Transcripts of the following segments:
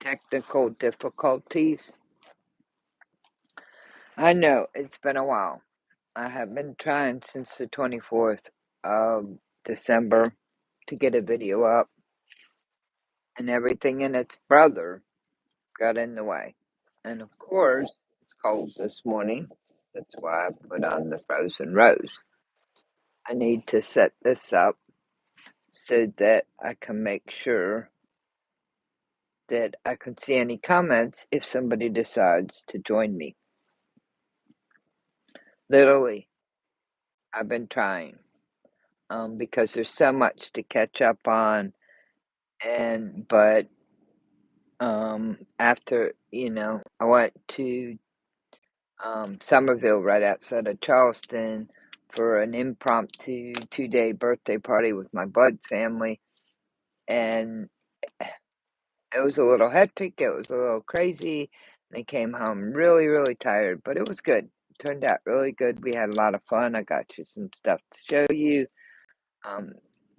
Technical difficulties. I know, it's been a while. I have been trying since the 24th of December to get a video up, and everything and its brother got in the way. And of course, it's cold this morning. That's why I put on the frozen rose. I need to set this up so that I can make sure that I can see any comments if somebody decides to join me. Literally, I've been trying because there's so much to catch up on, but after I went to Somerville, right outside of Charleston, for an impromptu 2-day birthday party with my blood family, and it was a little hectic, it was a little crazy, and I came home really, really tired, but it was good. It turned out really good. We had a lot of fun. I got you some stuff to show you. Um,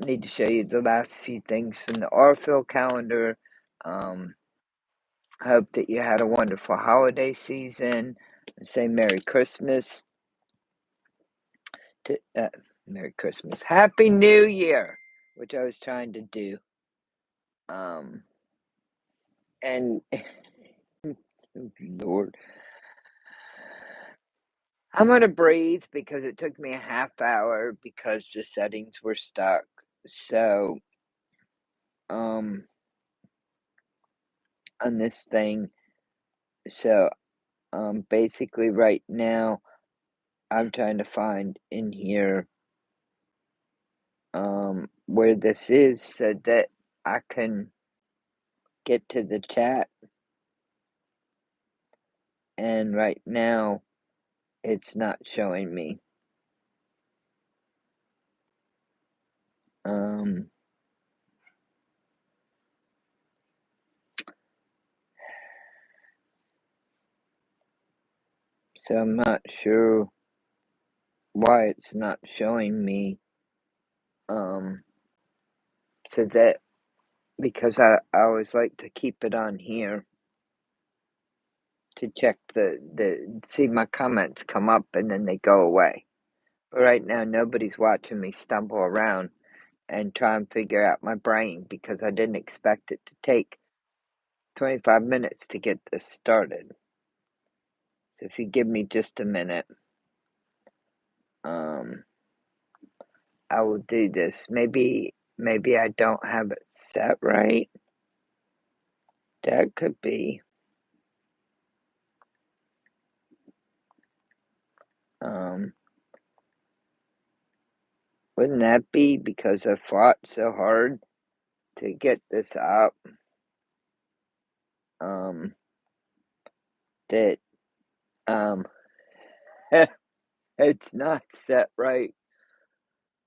Need to show you the last few things from the Orville calendar. I hope that you had a wonderful holiday season. Say Merry Christmas. Merry Christmas. Happy New Year, which I was trying to do. And Lord, I'm gonna breathe because it took me a half hour because the settings were stuck. So, on this thing. So, basically right now, I'm trying to find in here, where this is so that I can get to the chat. And right now, it's not showing me. So I'm not sure why it's not showing me. So that because I always like to keep it on here to check see my comments come up and then they go away. But right now nobody's watching me stumble around and try and figure out my brain because I didn't expect it to take 25 minutes to get this started. So if you give me just a minute, I will do this. Maybe I don't have it set right. That could be. Wouldn't that be because I fought so hard to get this up? That it's not set right,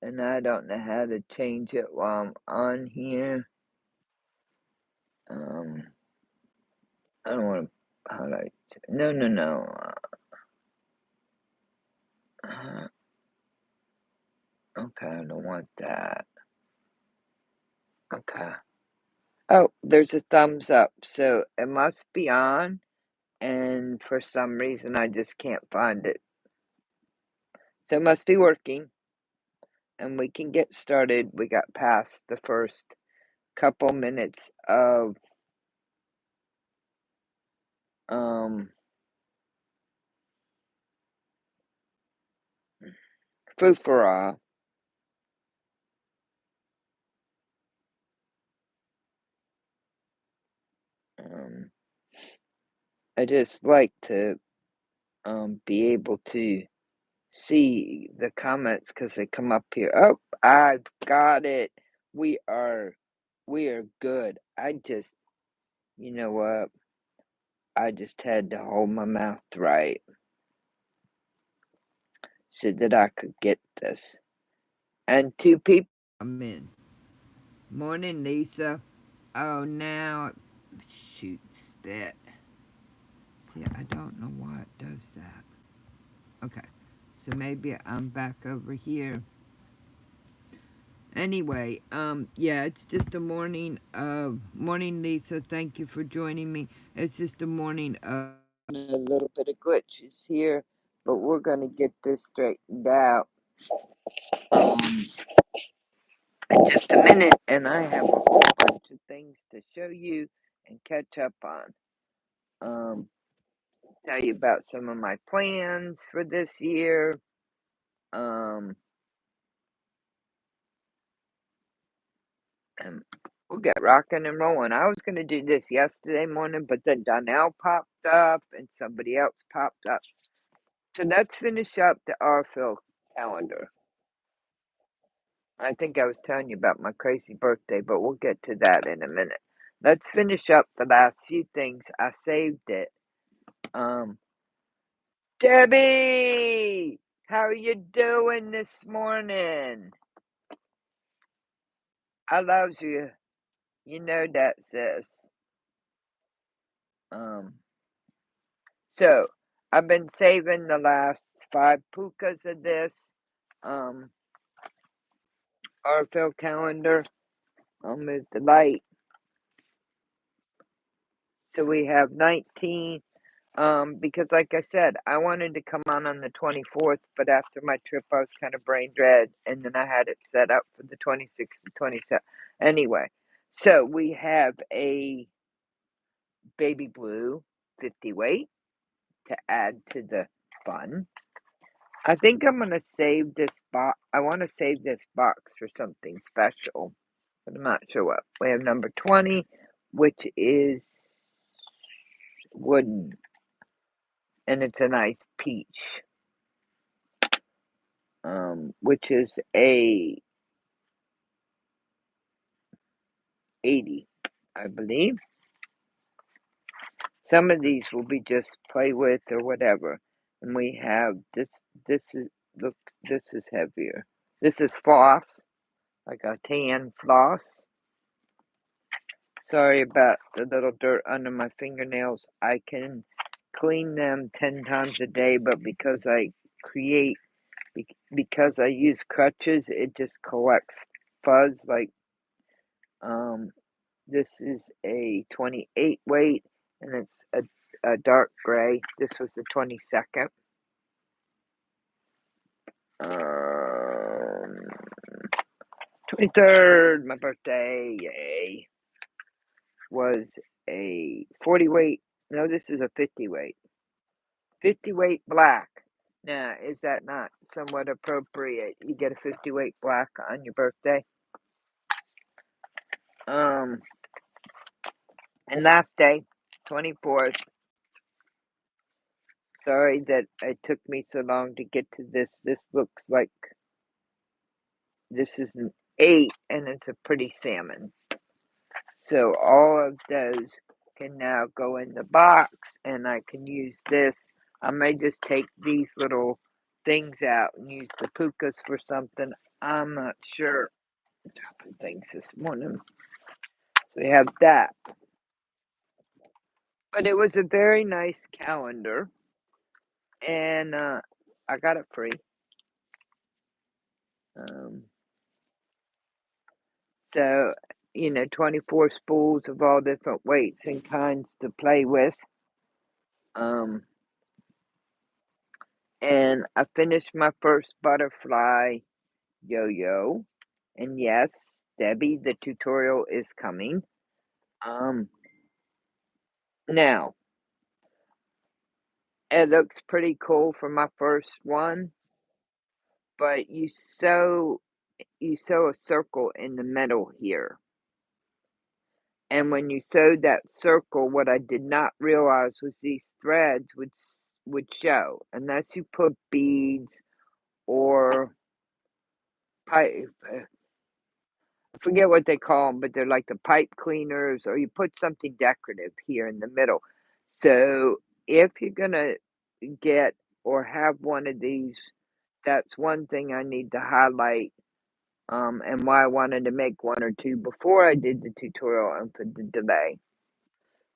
and I don't know how to change it while I'm on here. I don't want to highlight. No. Okay, I don't want that. Okay. Oh, there's a thumbs up, so it must be on, and for some reason I just can't find it. So it must be working, and we can get started. We got past the first couple minutes of food for all. I just like to be able to see the comments because they come up here. Oh, I've got it. We are good. You know what? I just had to hold my mouth right so that I could get this. And two people come in. Morning, Lisa. Oh, now shoot, spit. See, I don't know why it does that. Okay, so maybe I'm back over here. Anyway, yeah, it's just a morning of morning, Lisa. Thank you for joining me. It's just a morning of a little bit of glitches here, but we're gonna get this straightened out um, in just a minute. And I have a whole bunch of things to show you and catch up on. Tell you about some of my plans for this year. Um, and we'll get rocking and rolling. I was going to do this yesterday morning, but then Donnell popped up and somebody else popped up. So let's finish up the Arfield calendar. I think I was telling you about my crazy birthday, but we'll get to that in a minute. Let's finish up the last few things. I saved it. Debbie, how are you doing this morning? I loves you. You know that, sis. Um, so I've been saving the last 5 pukas of this um Arfield calendar. I'll move the light. So we have 19. Because like I said, I wanted to come on the 24th, but after my trip, I was kind of brain dead, and then I had it set up for the 26th and 27th. Anyway, so we have a baby blue 50 weight to add to the fun. I think I'm gonna save this box. I want to save this box for something special, but I'm not sure what. We have number 20, which is wooden, and it's a nice peach. Which is a 80, I believe. Some of these will be just play with or whatever. And we have this. This is look. This is heavier. This is floss, like a tan floss. Sorry about the little dirt under my fingernails. I can clean them 10 times a day, but because I create, because I use crutches, it just collects fuzz. Like, this is a 28 weight, and it's a dark gray. This was the 22nd. 23rd, my birthday, yay, was a 40 weight. No, this is a 50 weight. 50 weight black. Now, is that not somewhat appropriate? You get a 50 weight black on your birthday. And last day, 24th. Sorry that it took me so long to get to this. This looks like this is an 8, and it's a pretty salmon. So all of those can now go in the box, and I can use this. I may just take these little things out and use the pukas for something. I'm not sure. I'm dropping things this morning. So we have that. But it was a very nice calendar, and I got it free. So, 24 spools of all different weights and kinds to play with. And I finished my first butterfly yo-yo. And yes, Debbie, the tutorial is coming. Now, it looks pretty cool for my first one, but you sew a circle in the middle here. And when you sewed that circle, what I did not realize was these threads would show, unless you put beads or pipe. I forget what they call them, but they're like the pipe cleaners, or you put something decorative here in the middle. So if you're gonna get or have one of these, that's one thing I need to highlight. And why I wanted to make 1 or 2 before I did the tutorial and for the delay.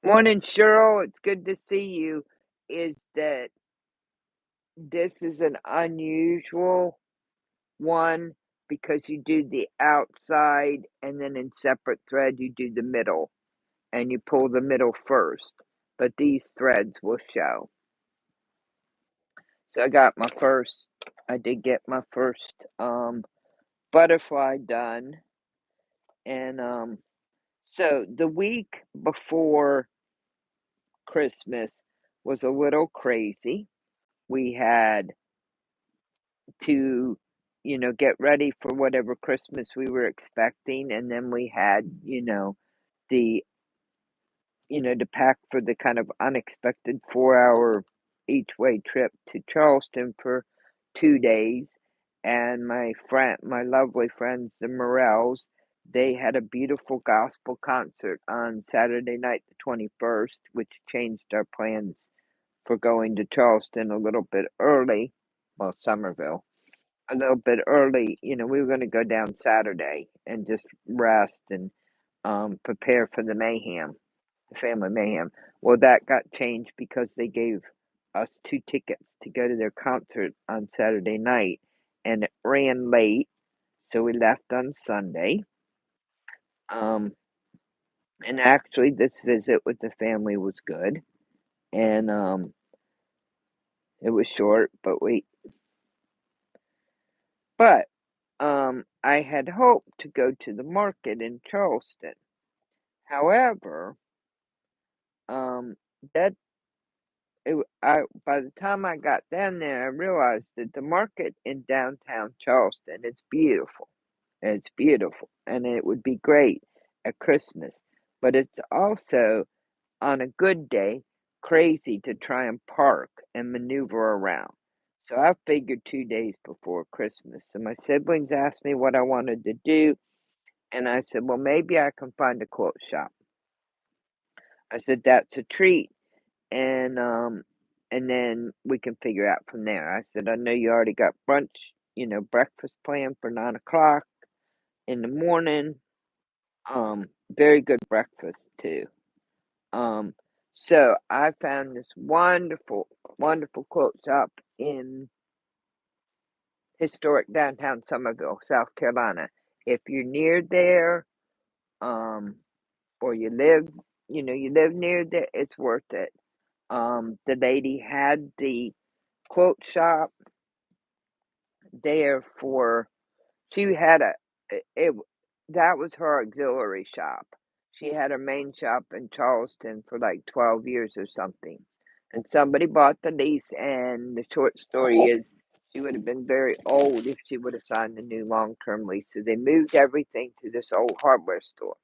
Morning, Cheryl. It's good to see you. Is that this is an unusual one. because you do the outside and then in separate thread you do the middle, and you pull the middle first, but these threads will show. So I did get my first butterfly done, and so the week before Christmas was a little crazy. We had to, get ready for whatever Christmas we were expecting, and then we had, the to pack for the kind of unexpected 4-hour each way trip to Charleston for 2 days. And my lovely friends, the Morels, they had a beautiful gospel concert on Saturday night, the 21st, which changed our plans for going to Charleston a little bit early. Well, Somerville. A little bit early. We were going to go down Saturday and just rest and prepare for the family mayhem. Well, that got changed because they gave us 2 tickets to go to their concert on Saturday night, and it ran late, so we left on Sunday. And actually, this visit with the family was good, and it was short, but I had hoped to go to the market in Charleston. However, um, that by the time I got down there, I realized that the market in downtown Charleston is beautiful. It's beautiful, and it would be great at Christmas. But it's also, on a good day, crazy to try and park and maneuver around. So I figured 2 days before Christmas. So my siblings asked me what I wanted to do, and I said, well, maybe I can find a quilt shop. I said, that's a treat. And then we can figure out from there. I said, I know you already got brunch, breakfast planned for 9 o'clock in the morning. Very good breakfast too. Um, so I found this wonderful, wonderful quilt shop in historic downtown Somerville, South Carolina. If you're near there, or you live near there, it's worth it. The lady had the quilt shop there she had it that was her auxiliary shop. She had her main shop in Charleston for like 12 years or something. And somebody bought the lease, and the short story is she would have been very old if she would have signed a new long-term lease. So they moved everything to this old hardware store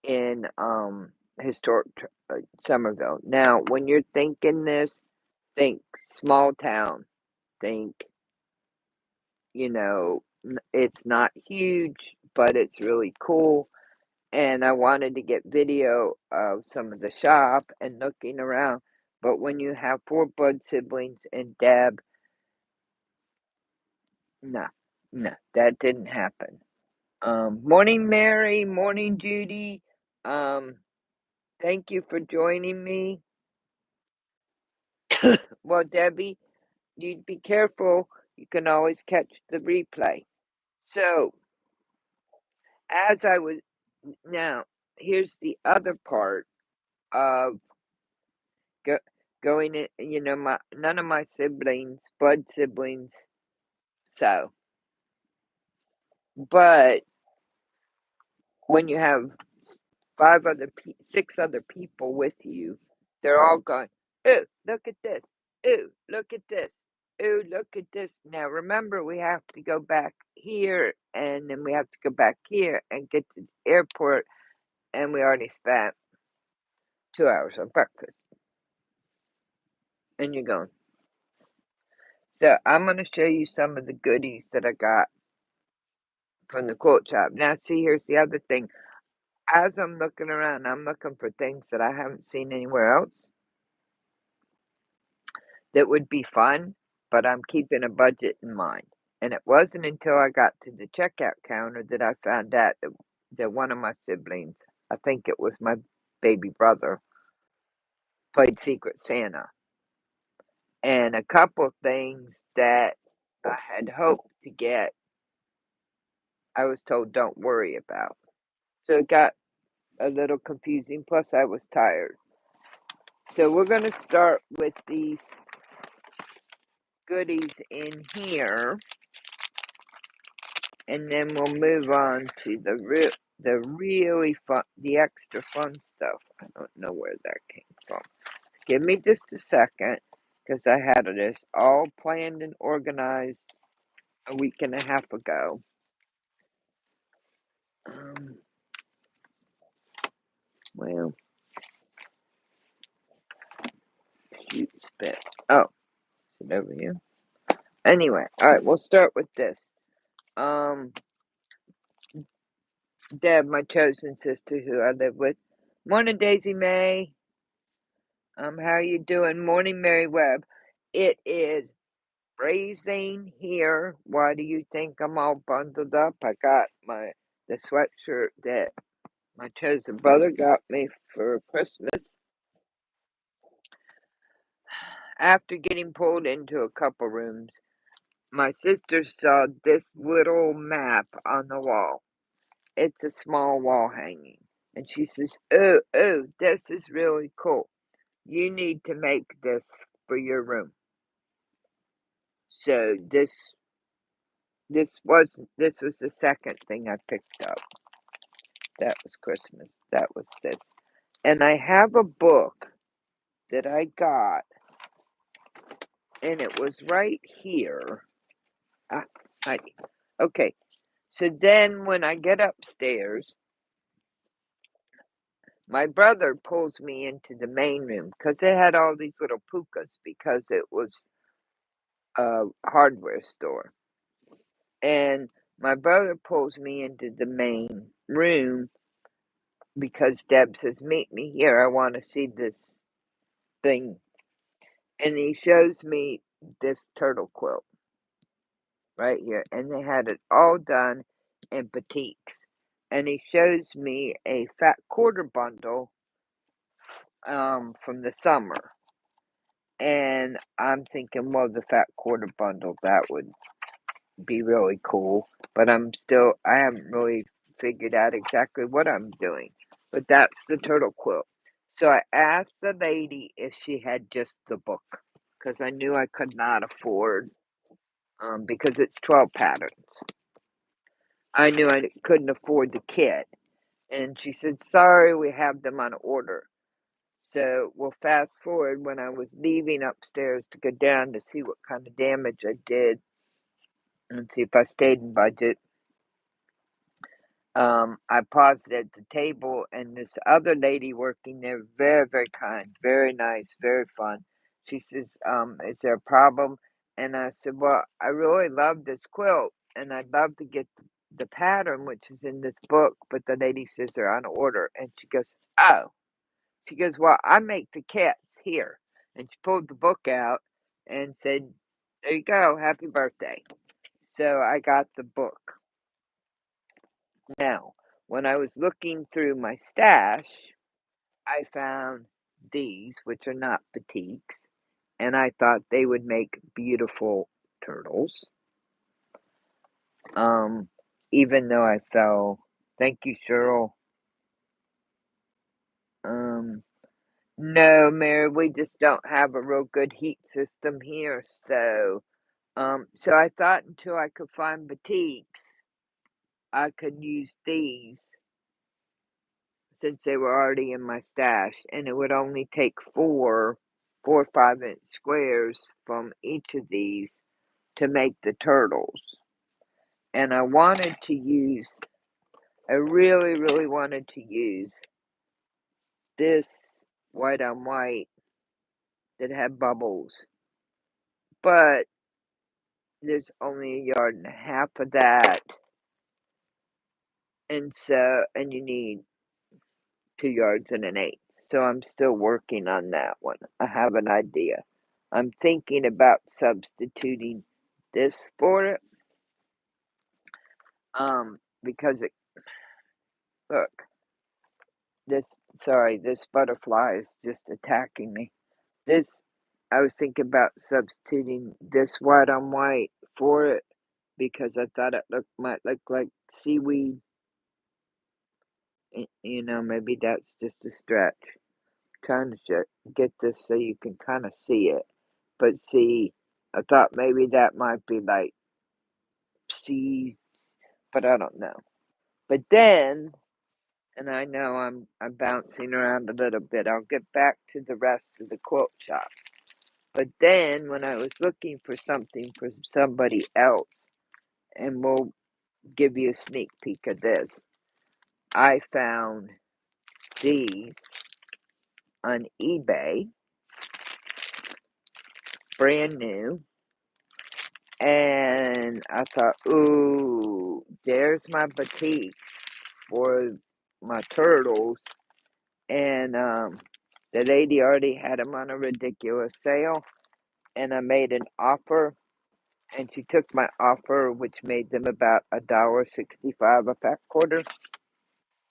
in historic Somerville. Now, when you're thinking this, think small town. Think, it's not huge, but it's really cool. And I wanted to get video of some of the shop and looking around. But when you have 4 blood siblings and Deb, no, no, that didn't happen. Morning, Mary. Morning, Judy. Um, thank you for joining me. Well, Debbie, you'd be careful. You can always catch the replay. So, as I was now, here's the other part of going in. None of my siblings, blood siblings, so. But when you have 6 other people with you, they're all going, "Ooh, look at this! Ooh, look at this! Ooh, look at this!" Now, remember, we have to go back here, and then we have to go back here and get to the airport, and we already spent 2 hours on breakfast. And you're going. So I'm going to show you some of the goodies that I got from the quilt shop. Now, see, here's the other thing. As I'm looking around, I'm looking for things that I haven't seen anywhere else that would be fun, but I'm keeping a budget in mind. And it wasn't until I got to the checkout counter that I found out that one of my siblings, I think it was my baby brother, played Secret Santa. And a couple things that I had hoped to get I was told don't worry about. So it got a little confusing, plus I was tired. So we're going to start with these goodies in here, and then we'll move on to the really fun, the extra fun stuff. I don't know where that came from. So give me just a second, because I had this all planned and organized a week and a half ago. Well, shoot, spit. Oh, is it over here? Anyway, all right, we'll start with this. Deb, my chosen sister who I live with. Morning, Daisy May. How are you doing? Morning, Mary Webb. It is freezing here. Why do you think I'm all bundled up? I got the sweatshirt that my chosen brother got me for Christmas. After getting pulled into a couple rooms, my sister saw this little map on the wall. It's a small wall hanging. And she says, oh, this is really cool. You need to make this for your room. So this was the second thing I picked up. That was Christmas. That was this. And I have a book that I got, and it was right here. Okay. So then when I get upstairs, my brother pulls me into the main room because it had all these little pukas because it was a hardware store. And my brother pulls me into the main room because Deb says, meet me here. I want to see this thing. And he shows me this turtle quilt right here. And they had it all done in batiks. And he shows me a fat quarter bundle from the summer. And I'm thinking, well, the fat quarter bundle, that would be really cool. But I haven't really figured out exactly what I'm doing. But that's the turtle quilt. So I asked the lady if she had just the book, because I knew I could not afford, because it's 12 patterns. I knew I couldn't afford the kit. And she said, sorry, we have them on order. So we'll fast forward when I was leaving upstairs to go down to see what kind of damage I did and see if I stayed in budget. I paused at the table, and this other lady working there, very, very kind, very nice, very fun. She says, is there a problem? And I said, well, I really love this quilt, and I'd love to get the pattern, which is in this book, but the lady says they're on order. And she goes, oh. She goes, well, I make the kits here. And she pulled the book out and said, there you go, happy birthday. So I got the book. Now, when I was looking through my stash, I found these, which are not batiks, and I thought they would make beautiful turtles. Even though I fell, thank you, Cheryl. No, Mary, we just don't have a real good heat system here, so I thought until I could find batiks, I could use these since they were already in my stash, and it would only take 4 or 5 inch squares from each of these to make the turtles. And I really, really wanted to use this white on white that had bubbles, but there's only a yard and a half of that, and you need 2 yards and an eighth. So I'm still working on that one. I have an idea. I'm thinking about substituting this for it. Because look, this butterfly is just attacking me. I was thinking about substituting this white on white for it because I thought it might look like seaweed. Maybe that's just a stretch. Trying to get this so you can kind of see it. But see, I thought maybe that might be like sea, but I don't know. But then, and I know I'm bouncing around a little bit. I'll get back to the rest of the quilt shop. But then, when I was looking for something for somebody else, and we'll give you a sneak peek of this, I found these on eBay, brand new. And I thought, ooh, there's my batik for my turtles. And the lady already had them on a ridiculous sale. And I made an offer. And she took my offer, which made them about $1.65 a pack quarter.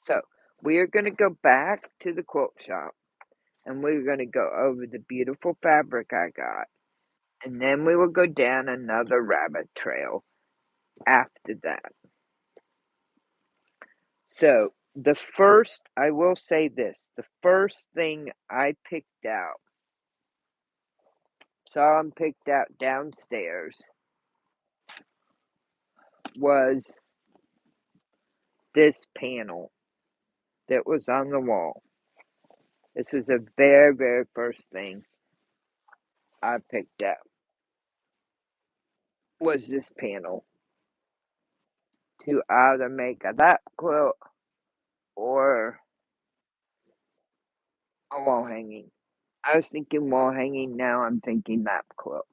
So we are going to go back to the quilt shop. And we're going to go over the beautiful fabric I got. And then we will go down another rabbit trail after that. So, I will say this, the first thing I picked out, saw and picked out downstairs, was this panel that was on the wall. This was the very, very first thing I picked out, was this panel, to either make a lap quilt or a wall hanging. I was thinking wall hanging, now I'm thinking lap quilt.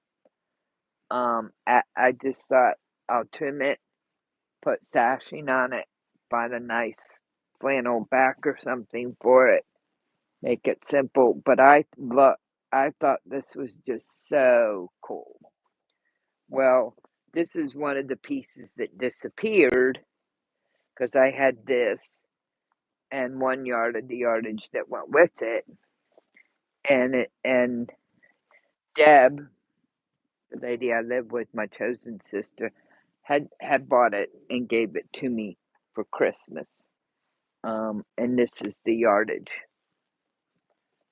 I just thought I'll trim it, put sashing on it, find a nice flannel back or something for it, make it simple. But I thought this was just so cool. Well, this is one of the pieces that disappeared because I had this and 1 yard of the yardage that went with it, and Deb, the lady I live with, my chosen sister, had bought it and gave it to me for Christmas. And this is the yardage.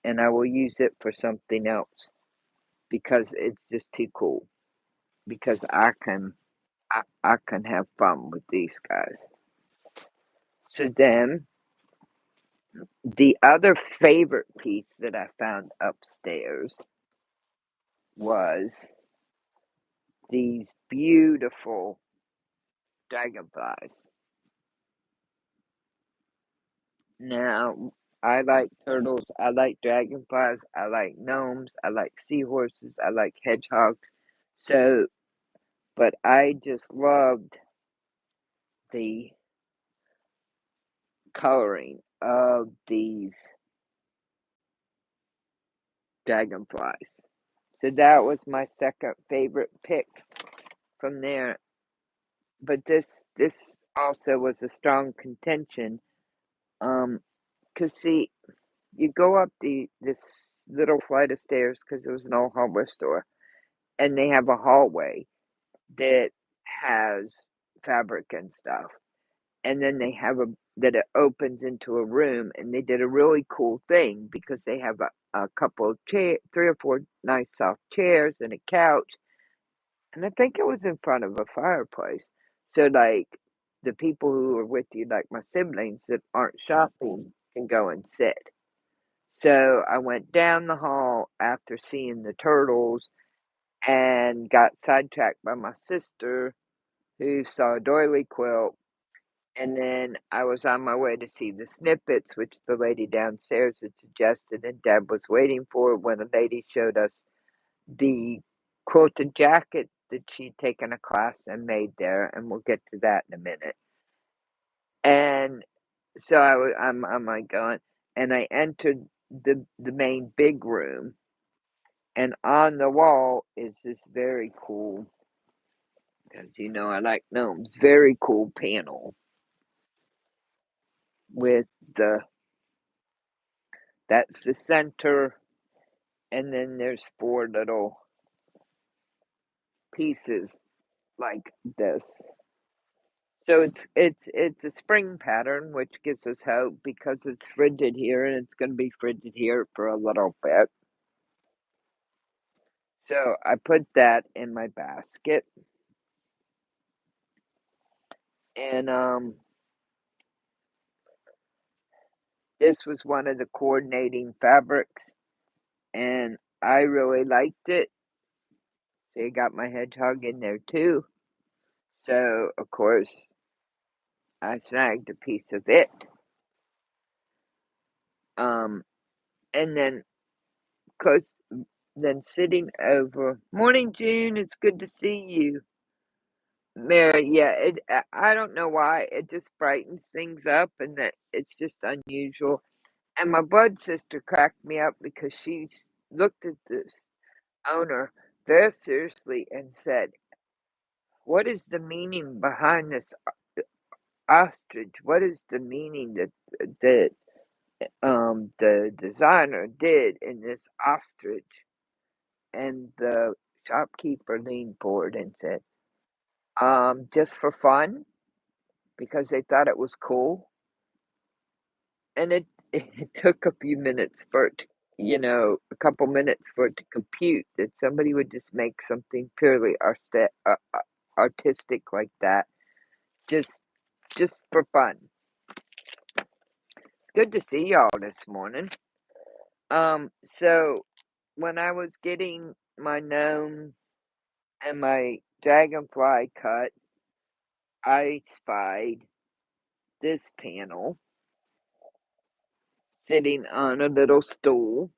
And I will use it for something else because it's just too cool. Because I can have fun with these guys. So then, the other favorite piece that I found upstairs was these beautiful dragonflies. Now, I like turtles, I like dragonflies, I like gnomes, I like seahorses, I like hedgehogs. So, but I just loved the coloring of these dragonflies. So that was my second favorite pick from there. But this also was a strong contention. 'Cause see, you go up this little flight of stairs because it was an old hardware store, and they have a hallway that has fabric and stuff. And then they have that it opens into a room, and they did a really cool thing because they have a couple of 3 or 4 nice soft chairs and a couch, and I think it was in front of a fireplace. So, like, the people who are with you, like my siblings that aren't shopping, can go and sit. So I went down the hall after seeing the turtles and got sidetracked by my sister who saw a doily quilt. And then I was on my way to see the snippets, which the lady downstairs had suggested, and Deb was waiting for when a lady showed us the quilted jacket that she'd taken a class and made there, and we'll get to that in a minute. And so I'm like going, and I entered the main big room, and on the wall is this very cool, as you know, I like gnomes, very cool panel with that's the center, and then there's 4 little pieces like this. So it's a spring pattern, which gives us hope because it's frigid here and it's going to be frigid here for a little bit. So I put that in my basket, and this was one of the coordinating fabrics, and I really liked it. So you got my hedgehog in there too. So of course I snagged a piece of it. And then close, then sitting over. Morning, June. It's good to see you, Mary. Yeah, I don't know why it just brightens things up, and that it's just unusual. And my blood sister cracked me up because she looked at this owner very seriously and said, "What is the meaning behind this ostrich? What is the meaning that the designer did in this ostrich?" And the shopkeeper leaned forward and said, just for fun, because they thought it was cool. And it it took a few minutes for it to, a couple minutes for it to compute that somebody would just make something purely artistic like that, just just for fun. Good to see y'all this morning. So when I was getting my gnome and my dragonfly cut, I spied this panel sitting on a little stool,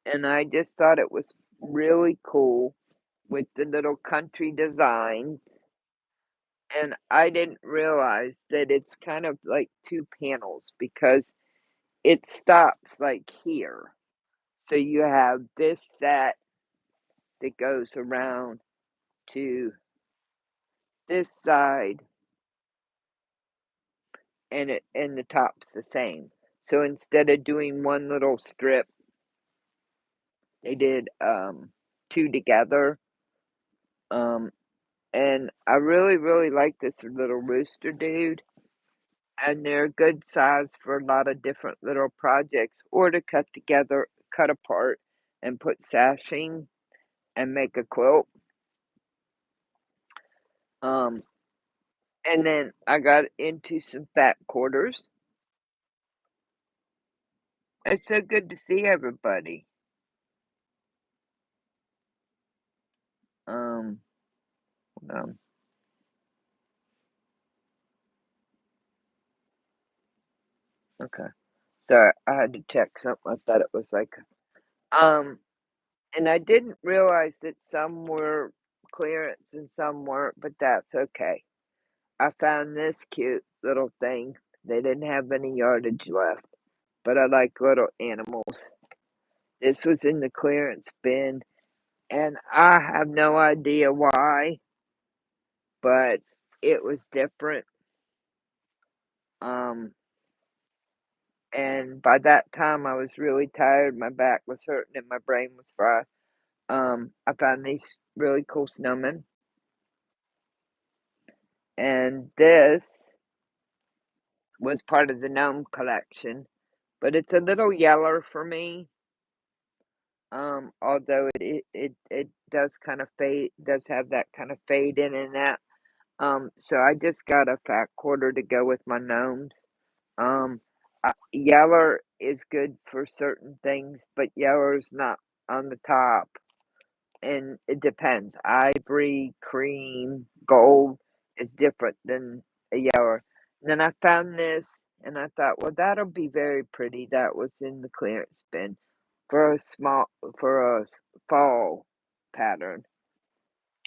and I just thought it was really cool with the little country design. And I didn't realize that it's kind of like two panels because it stops like here. So you have this set that goes around to this side, and the top's the same. So instead of doing one little strip, they did two together. Um and I really, really like this little rooster dude, and they're good size for a lot of different little projects, or to cut together, cut apart, and put sashing and make a quilt. Um, and then I got into some fat quarters. It's so good to see everybody. Um, um, okay. Sorry, I had to check something. I thought it was like, um, and I didn't realize that some were clearance and some weren't, but that's okay. I found this cute little thing. They didn't have any yardage left, but I like little animals. This was in the clearance bin, and I have no idea why, but it was different. Um, and by that time I was really tired. My back was hurting and my brain was fried. I found these really cool snowmen, and this was part of the gnome collection, but it's a little yeller for me. Although it does kind of fade, does have that kind of fade in and out. So I just got a fat quarter to go with my gnomes. Um, Yeller is good for certain things, but yeller's not on the top, and it depends. Ivory, cream, gold is different than a yeller. And then I found this, and I thought, well, that'll be very pretty. That was in the clearance bin for a fall pattern.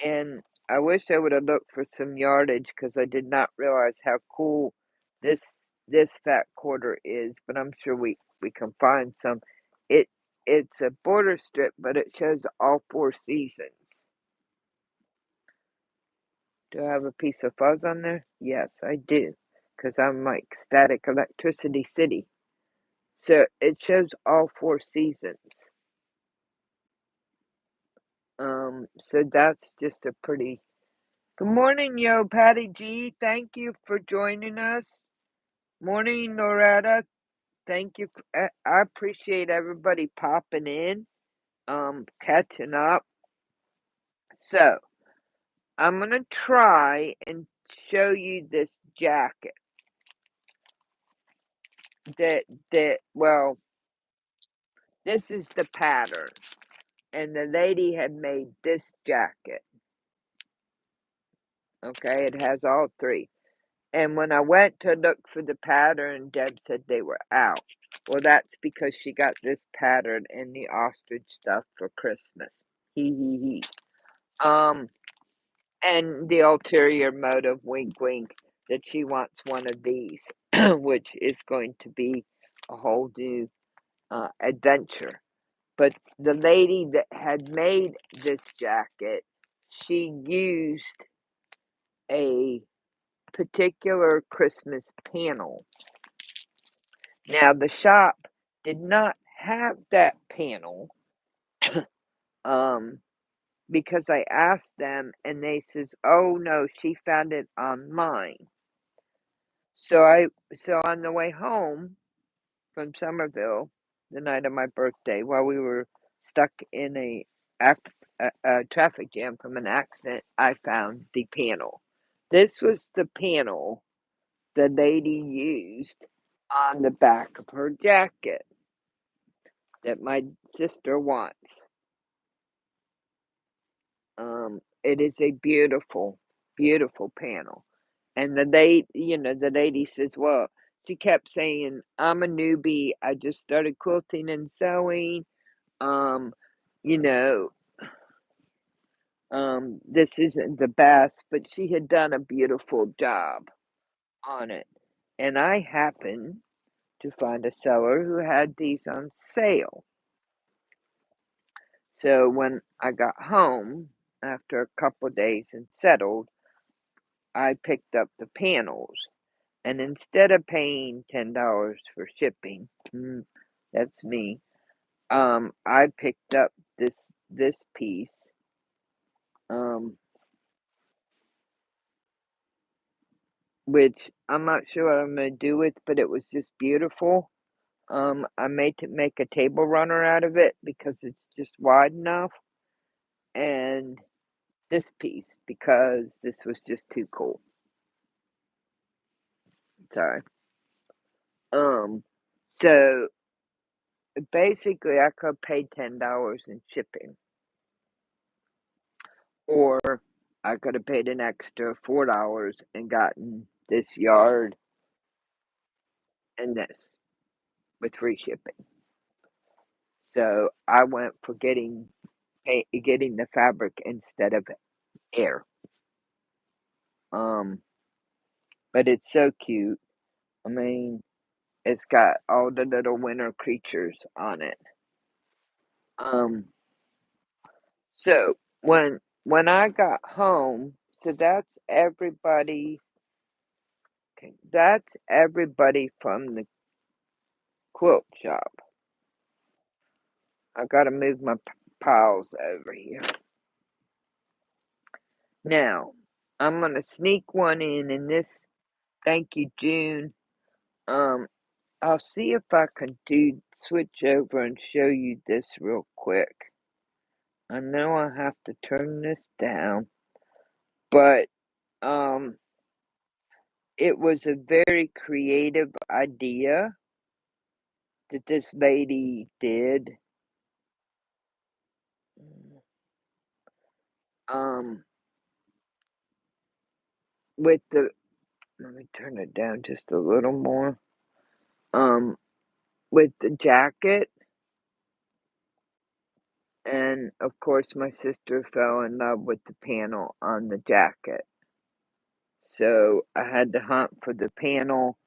And I wish I would have looked for some yardage because I did not realize how cool this this fat quarter is, but I'm sure we can find some. It it's a border strip, but it shows all four seasons. Do I have a piece of fuzz on there? Yes, I do, because I'm like Static Electricity City. So it shows all four seasons. So that's just a pretty Good morning, yo, Patty G. Thank you for joining us. Morning, Loretta. Thank you. I appreciate everybody popping in, catching up. So, I'm going to try and show you this jacket well, this is the pattern. And the lady had made this jacket. Okay, it has all three. And when I went to look for the pattern, Deb said they were out. Well, that's because she got this pattern and the ostrich stuff for Christmas. Hee hee hee. And the ulterior motive, wink wink, that she wants one of these, which is going to be a whole new adventure. But the lady that had made this jacket, she used a particular Christmas panel. Now, the shop did not have that panel because I asked them and they says, "Oh no, she found it online." So on the way home from Somerville the night of my birthday, while we were stuck in a traffic jam from an accident, I found the panel. This was the panel the lady used on the back of her jacket that my sister wants. It is a beautiful, beautiful panel. And the lady says, well, she kept saying, I'm a newbie. I just started quilting and sewing. You know, this isn't the best, but she had done a beautiful job on it. And I happened to find a seller who had these on sale. So when I got home after a couple days and settled, I picked up the panels. And instead of paying $10 for shipping, that's me, I picked up this piece, which I'm not sure what I'm going to do with, but it was just beautiful. I made to make a table runner out of it because it's just wide enough, and this piece because this was just too cool. Sorry. So basically I could pay $10 in shipping, or I could have paid an extra $4 and gotten this yard and this with free shipping. So I went for getting the fabric instead of air. But it's so cute. I mean, it's got all the little winter creatures on it. So when I got home, so that's everybody. Okay, that's everybody from the quilt shop. I gotta move my piles over here. Now, I'm gonna sneak one in this. Thank you, June. I'll see if I can switch over and show you this real quick. I know I have to turn this down, but it was a very creative idea that this lady did. With the let me turn it down just a little more. With the jacket, and of course my sister fell in love with the panel on the jacket. So I had to hunt for the panel,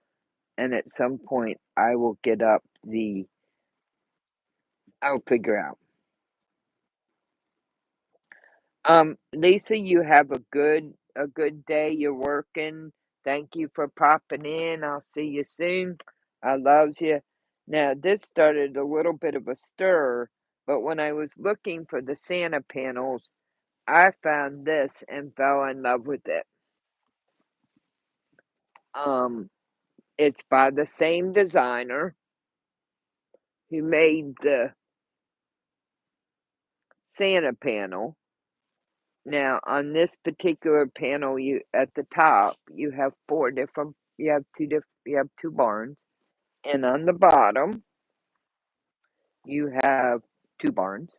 and at some point I will get up I'll figure out. Lisa, you have a good day. You're working. Thank you for popping in. I'll see you soon. I loves you. Now this started a little bit of a stir, but when I was looking for the Santa panels, I found this and fell in love with it. Um, it's by the same designer who made the Santa panel. Now, on this particular panel, you at the top, you have you have two barns, and on the bottom, you have two barns,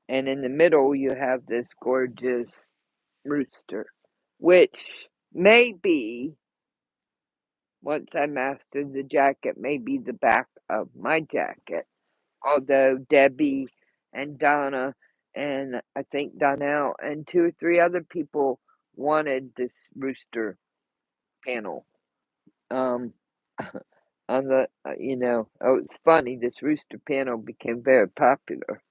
and in the middle, you have this gorgeous rooster, which may be, once I mastered the jacket, may be the back of my jacket. Although Debbie and Donna and I think Donnell and two or three other people wanted this rooster panel. Um, on the oh, it's funny. This rooster panel became very popular.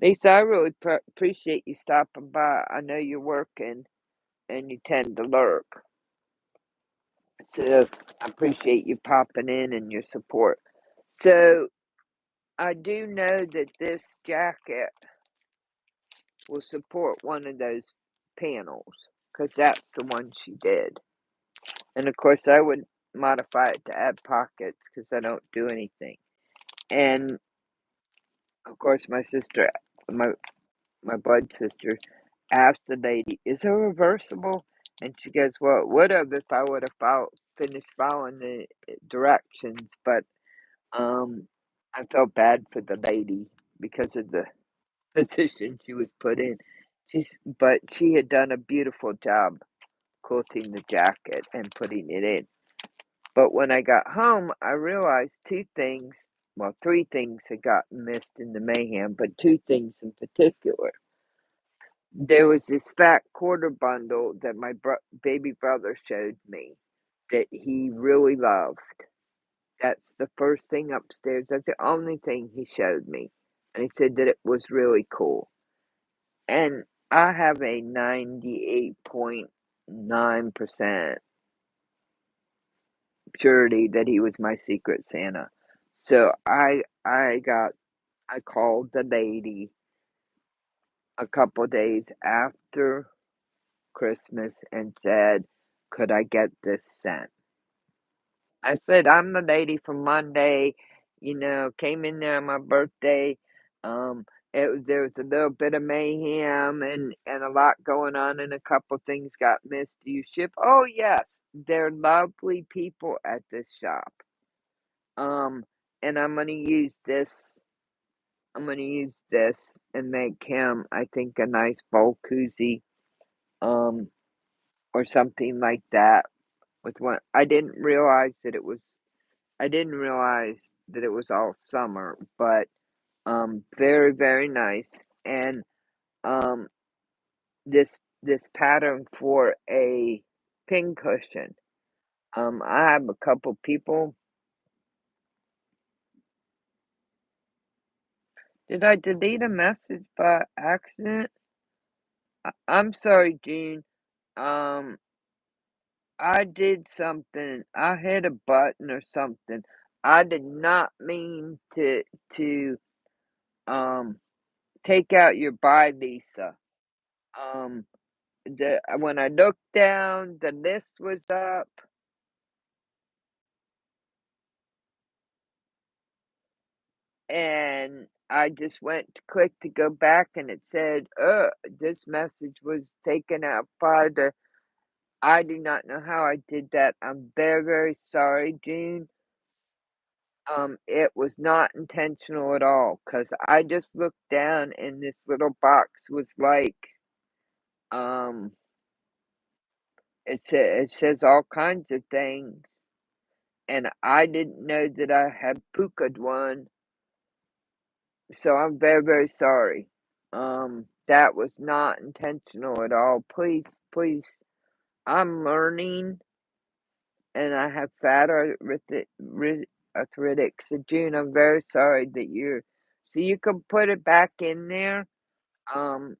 Lisa, I really appreciate you stopping by. I know you're working and you tend to lurk, so I appreciate you popping in and your support. So I do know that this jacket will support one of those panels because that's the one she did. And of course, I would modify it to add pockets because I don't do anything. And of course, my sister, my my blood sister, asked the lady, "Is it reversible?" And she goes, "Well, it would have if I would have finished following the directions, but I felt bad for the lady because of the position she was put in. But she had done a beautiful job quilting the jacket and putting it in. But when I got home, I realized two things. Well, three things had gotten missed in the mayhem, but two things in particular. There was this fat quarter bundle that my baby brother showed me that he really loved. That's the first thing upstairs. That's the only thing he showed me. And he said that it was really cool. And I have a 98.9% surety that he was my secret Santa. So I called the lady a couple days after Christmas and said, could I get this sent? I said, I'm the lady from Monday, came in there on my birthday. Um, there was a little bit of mayhem and a lot going on, and a couple things got missed. Do you ship? Oh, yes. They're lovely people at this shop. And I'm going to use this. I'm going to use this and make him, I think, a nice bowl koozie, or something like that. With one, I didn't realize that it was all summer, but very very nice. And um, this pattern for a pincushion. I have a couple people. Did I delete a message by accident? I'm sorry, Jean. Um, I did something. I hit a button or something. I did not mean to um take out your bye, Lisa. Um, the when I looked down, the list was up, and I just went to click to go back, and it said, this message was taken out by the." I do not know how I did that. I'm very, very sorry, June. It was not intentional at all, cause I just looked down and this little box was like, um, it says all kinds of things, and I didn't know that I had pukaed one, so I'm very, very sorry. That was not intentional at all. Please, please, I'm learning, and I have fat arthritic. So June, I'm very sorry that you're. So you can put it back in there. Um,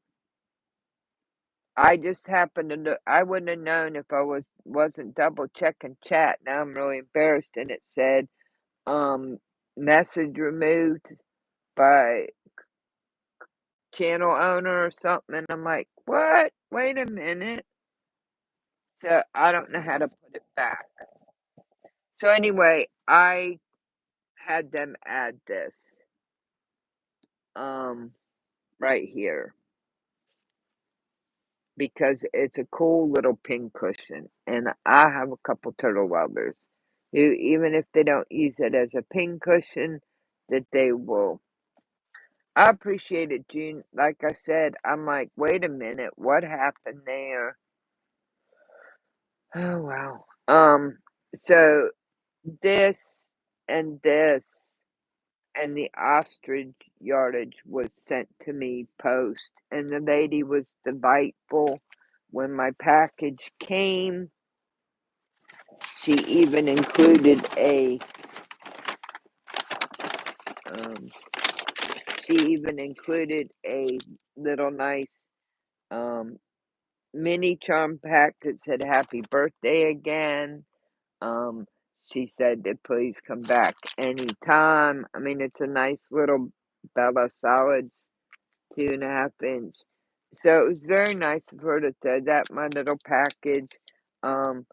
I just happened to know. I wouldn't have known if I wasn't double checking chat. Now I'm really embarrassed, and it said, um, message removed by channel owner or something, and I'm like, "What? Wait a minute." So, I don't know how to put it back. So, anyway, I had them add this, um, right here, because it's a cool little pin cushion, and I have a couple turtle lovers who, even if they don't use it as a pin cushion, that they will. I appreciate it, June. Like I said, I'm like, "Wait a minute, what happened there?" Oh, wow. So this and this and the ostrich yardage was sent to me post, and the lady was delightful. When my package came, she even included a um, she even included a little nice um, mini charm pack that said "Happy Birthday" again. Um, she said to please come back anytime. I mean, it's a nice little Bella Solids 2.5 inch. So it was very nice of her to throw that in my little package. Um,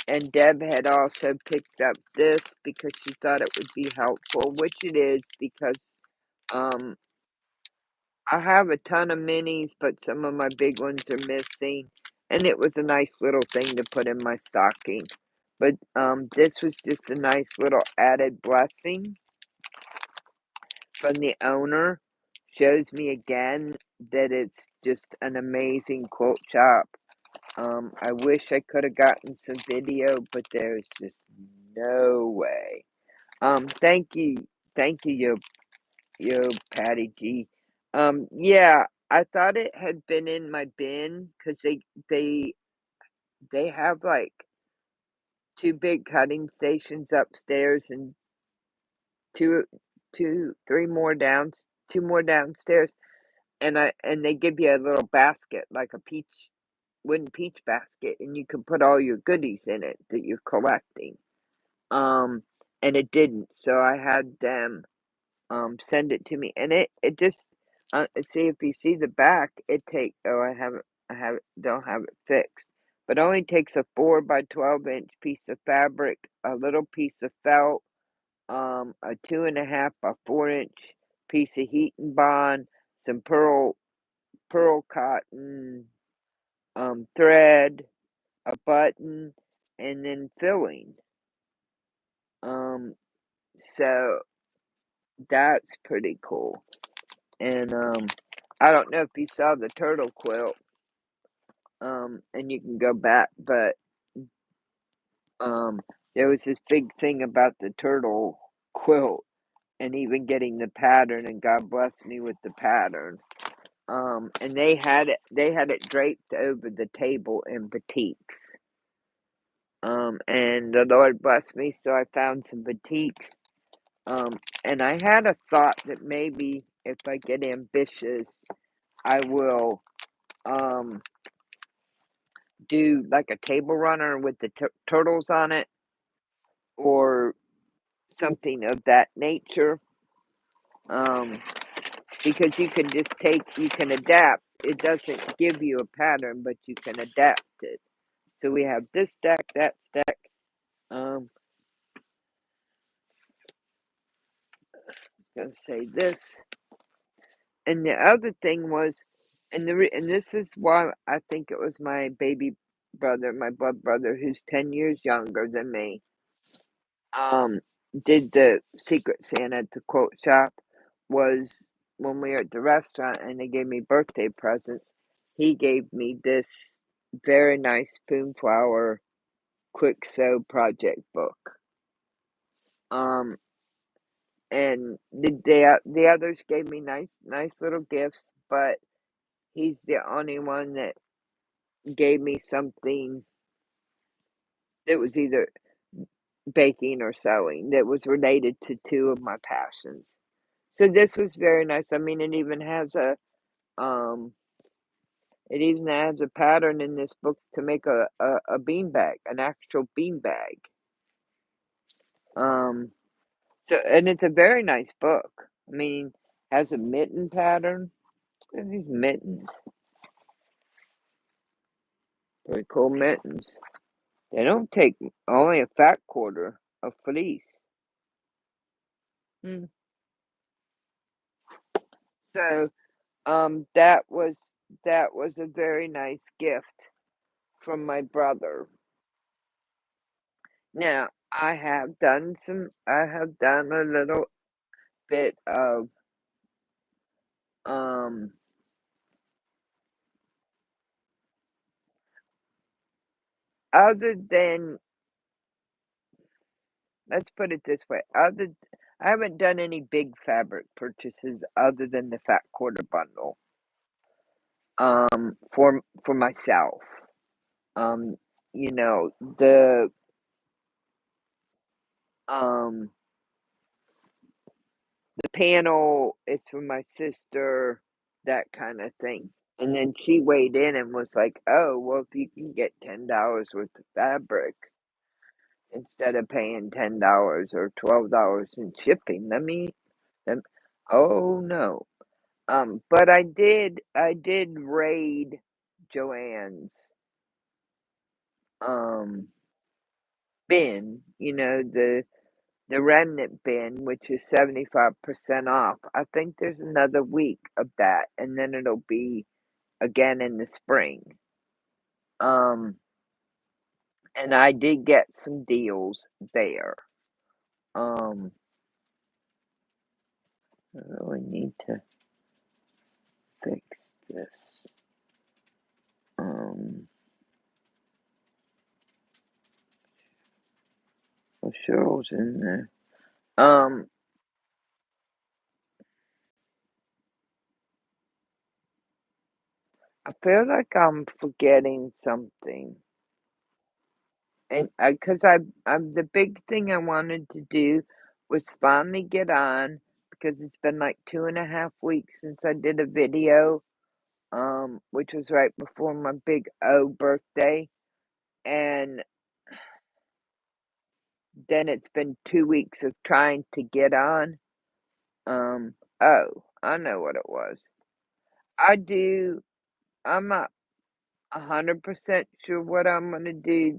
and Deb had also picked up this because she thought it would be helpful, which it is because um, I have a ton of minis, but some of my big ones are missing. And it was a nice little thing to put in my stocking. But this was just a nice little added blessing from the owner. Shows me again that it's just an amazing quilt shop. I wish I could have gotten some video, but there's just no way. Thank you, yo, Patty G. Yeah, I thought it had been in my bin because they they have like two big cutting stations upstairs and two, three more down, two more downstairs, and they give you a little basket like a wooden peach basket, and you can put all your goodies in it that you're collecting. Um, and it didn't, so I had them send it to me, and it just see if you see the back, it take oh don't have it fixed, but only takes a 4 by 12 inch piece of fabric, a little piece of felt, a 2.5 by 4 inch piece of heat and bond, some pearl cotton thread, a button, and then filling. Um, so that's pretty cool. And I don't know if you saw the turtle quilt. And you can go back, but um, there was this big thing about the turtle quilt and even getting the pattern, and God blessed me with the pattern. And they had it draped over the table in batiks. And the Lord blessed me, so I found some batiks. And I had a thought that maybe if I get ambitious, I will do like a table runner with the turtles on it, or something of that nature. Um, because you can just you can adapt. It doesn't give you a pattern, but you can adapt it. So we have this stack, that stack. Um, I was gonna say this, and the other thing was, and this is why I think it was my baby brother, my blood brother, who's 10 years younger than me. Um, did the Secret Santa at the quote shop, was when we were at the restaurant and they gave me birthday presents. He gave me this very nice Spoonflower quick sew project book. Um, and the others gave me nice little gifts, but he's the only one that gave me something that was either baking or sewing that was related to two of my passions. So this was very nice. I mean, um it even has a pattern in this book to make a bean bag, an actual bean bag. Um so, and it's a very nice book. I mean, has a mitten pattern. Look at these mittens. Pretty cool mittens. They don't take only a fat quarter of fleece. Hmm. So, that was a very nice gift from my brother. Now, I have done a little bit of, um, other than, let's put it this way, I haven't done any big fabric purchases other than the fat quarter bundle, for myself. Um, you know, um, the panel is for my sister, that kind of thing. And then she weighed in and was like, "Oh, well, if you can get $10 worth of fabric instead of paying $10 or $12 in shipping, let me, oh no." But I did raid Joanne's um bin, the remnant bin, which is 75% off. I think there's another week of that, and then it'll be again in the spring. Um, and I did get some deals there. Um, I really need to fix this. Well, Cheryl's in there. Um, I feel like I'm forgetting something. And because I'm the big thing I wanted to do was finally get on because it's been like 2.5 weeks since I did a video, which was right before my big O birthday, and then it's been 2 weeks of trying to get on. Oh, I know what it was. I'm not 100% sure what I'm gonna do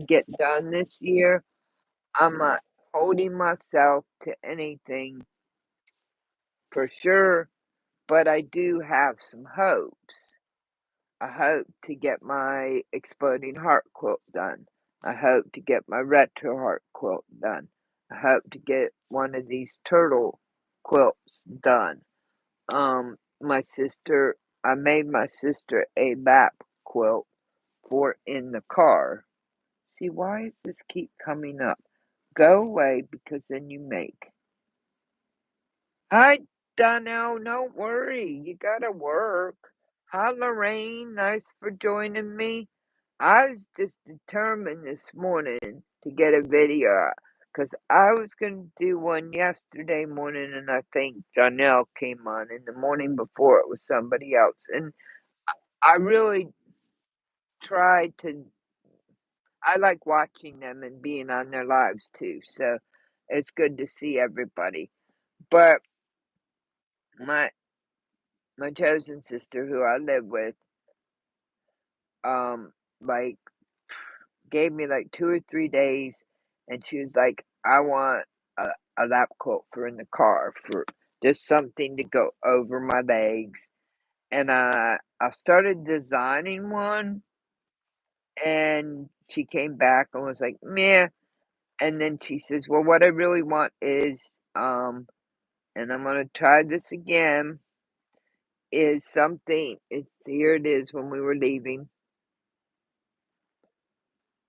get done this year. I'm not holding myself to anything for sure, but I do have some hopes. I hope to get my exploding heart quilt done. I hope to get my retro heart quilt done. I hope to get one of these turtle quilts done. I made my sister a lap quilt for in the car. See, why does this keep coming up? Go away because then you make. Hi, Donnell. Don't worry. You gotta work. Hi, Lorraine. Nice for joining me. I was just determined this morning to get a video because I was going to do one yesterday morning, and I think Janelle came on in the morning before it was somebody else. And I really tried to, I like watching them and being on their lives too. So it's good to see everybody. But my my chosen sister who I live with, like gave me like 2 or 3 days, and she was like, "I want a, a lap coat for in the car for just something to go over my legs." And I started designing one, and she came back and was like, "Meh." And then she says, "Well, what I really want is, and I'm gonna try this again, is something." It's here. It is when we were leaving.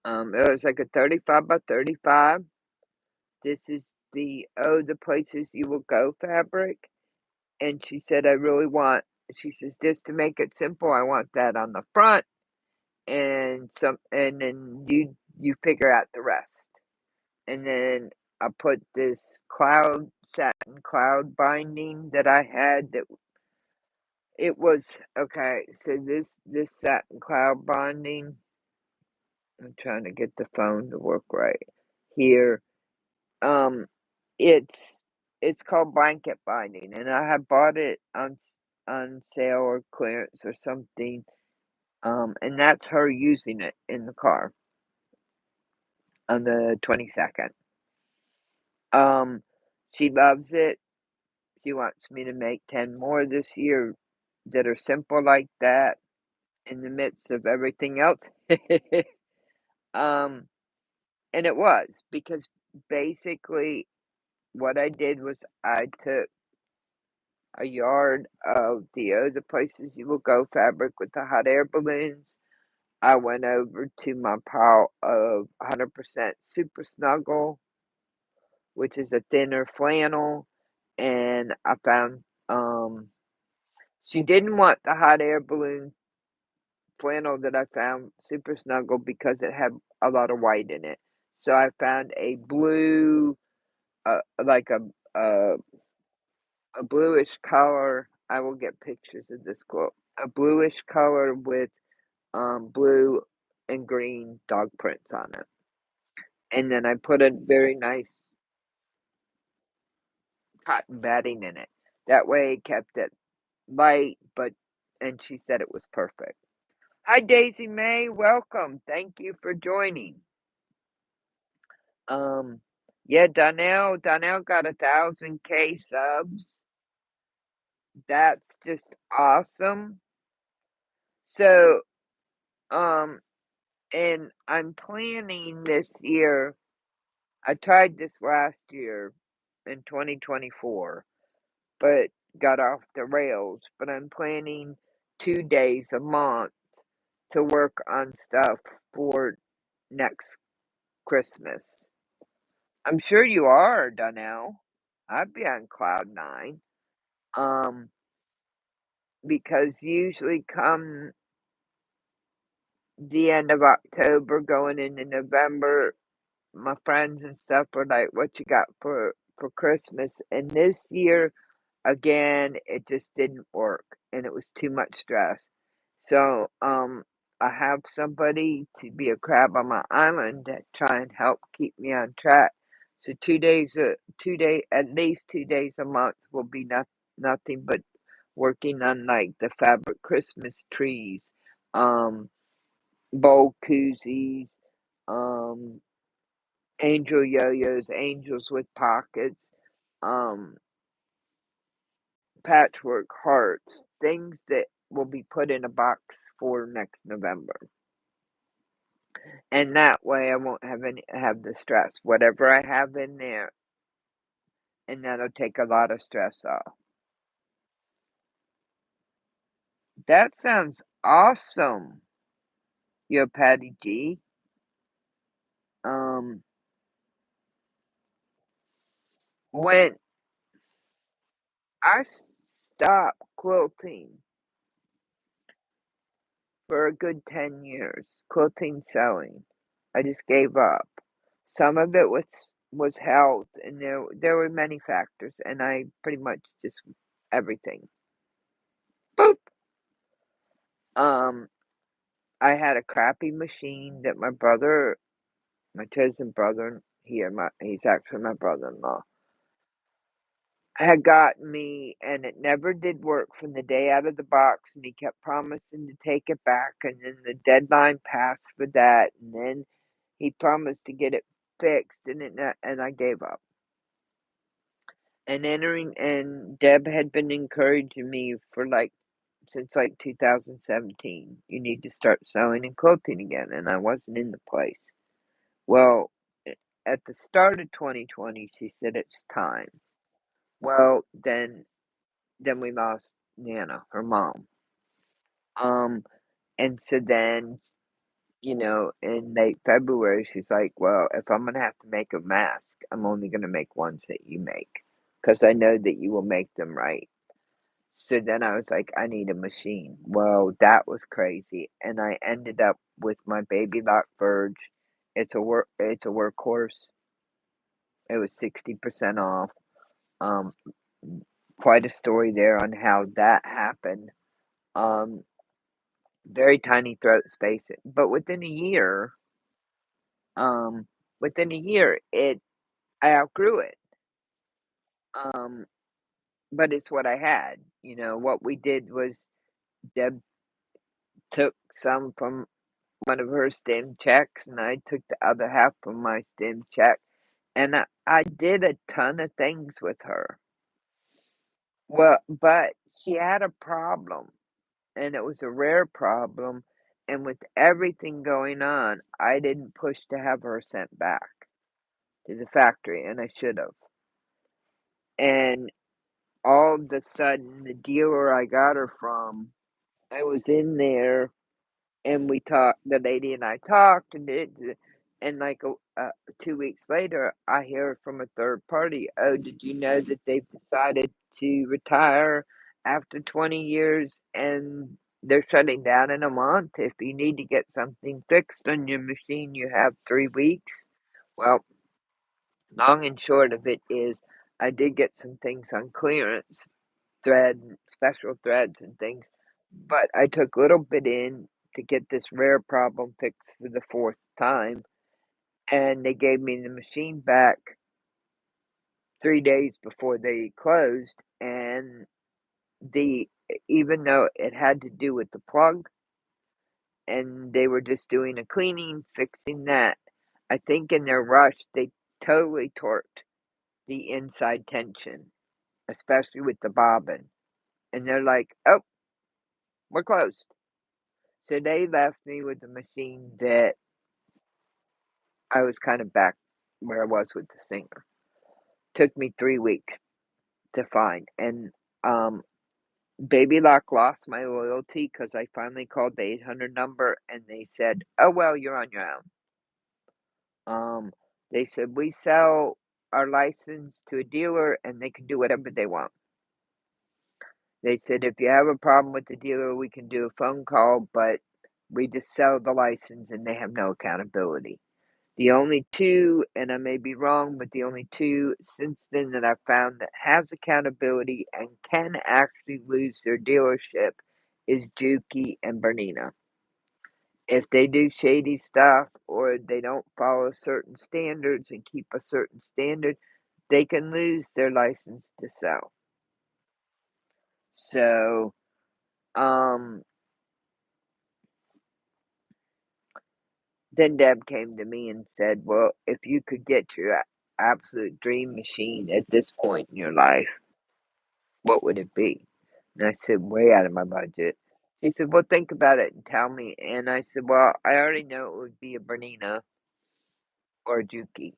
It was like a 35 by 35. This is the "Oh, the places you will go" fabric, and she said, she says, "Just to make it simple, I want that on the front, and then you figure out the rest." And then I put this satin cloud binding that I had that it was okay, so this satin cloud binding, I'm trying to get the phone to work right here. Um, it's it's called blanket binding, and I had bought it on. on sale or clearance or something. And that's her using it in the car on the 22nd. She loves it. She wants me to make 10 more this year that are simple like that in the midst of everything else. um, and it was because basically what I did was I took a yard of the places you will go fabric with the hot air balloons. I went over to my pile of 100% Super Snuggle, which is a thinner flannel, and I found she didn't want the hot air balloon flannel that I found Super Snuggle because it had a lot of white in it. So I found a blue, like a bluish color. I will get pictures of this quilt. A bluish color with blue and green dog prints on it. And then I put a very nice cotton batting in it. That way it kept it light, and she said it was perfect. Hi Daisy May, welcome. Thank you for joining. Um, yeah, Donnell got 1,000K subs. That's just awesome. So, and I'm planning this year. I tried this last year in 2024, but got off the rails. But I'm planning 2 days a month to work on stuff for next Christmas. I'm sure you are, Donnell. I'd be on cloud nine. Um, because usually come the end of October, going into November, my friends and stuff are like, "What you got for Christmas?" And this year, again, it just didn't work, and it was too much stress. So, I have somebody to be a crab on my island to try and help keep me on track. So 2 days, at least 2 days a month will be nothing but working on like the fabric Christmas trees, um, bowl koozies, um, angel yo-yos, angels with pockets, um, patchwork hearts, things that will be put in a box for next November. And that way I won't have the stress. Whatever I have in there, and that'll take a lot of stress off. That sounds awesome. Yo, Patty G. When I stopped quilting for a good 10 years, quilting sewing, I just gave up. Some of it was health, and there were many factors, and I pretty much just everything. Boop. Um, I had a crappy machine that my chosen brother, he's actually my brother-in-law, had gotten me, and it never did work from the day out of the box, and he kept promising to take it back, and then the deadline passed for that, and then he promised to get it fixed, and I gave up. And Deb had been encouraging me since 2017. You need to start sewing and quilting again, and I wasn't in the place. Well, at the start of 2020, she said it's time. Well, then we lost Nana, her mom. And so then, in late February, she's like, "Well, if I'm gonna have to make a mask, I'm only gonna make ones that you make, because I know that you will make them right." So then I was like, "I need a machine." Well, that was crazy, and I ended up with my Baby Lock Verge. It's a workhorse. It was 60% off. Um, Quite a story there on how that happened. Um, Very tiny throat space, but um, within a year, I outgrew it. Um, but it's what I had. You know, what we did was Deb took some from one of her stem checks, and I took the other half from my stem check, and I did a ton of things with her. Well, but she had a problem, and it was a rare problem, and with everything going on, I didn't push to have her sent back to the factory, and I should have. And all of a sudden, the dealer I got her from, I was in there, and we talked. The lady and I talked, and like 2 weeks later, I hear from a third party. Oh, did you know that they've decided to retire after 20 years, and they're shutting down in a month? If you need to get something fixed on your machine, you have 3 weeks. Well, long and short of it is, I did get some things on clearance, special threads and things, but I took little bit in to get this rare problem fixed for the fourth time, and they gave me the machine back 3 days before they closed, and the even though it had to do with the plug, and they were just doing a cleaning, fixing that, I think in their rush they totally torqued the inside tension, especially with the bobbin, and they're like, "Oh, we're closed." So they left me with a machine that I was kind of back where I was with the singer. Took me 3 weeks to find, and, Baby Lock lost my loyalty because I finally called the 800 number, and they said, "Oh, well, you're on your own." They said, "We sell our license to a dealer, and they can do whatever they want." They said, "If you have a problem with the dealer, we can do a phone call, but we just sell the license, and they have no accountability." The only two, and I may be wrong, but the only two since then that I've found that has accountability and can actually lose their dealership is Juki and Bernina. If they do shady stuff or they don't follow certain standards and keep a certain standard, they can lose their license to sell. So, then Deb came to me and said, "Well, if you could get your absolute dream machine at this point in your life, what would it be?" And I said, "Way out of my budget." She said, "Well, think about it and tell me." And I said, "Well, I already know it would be a Bernina or a Juki."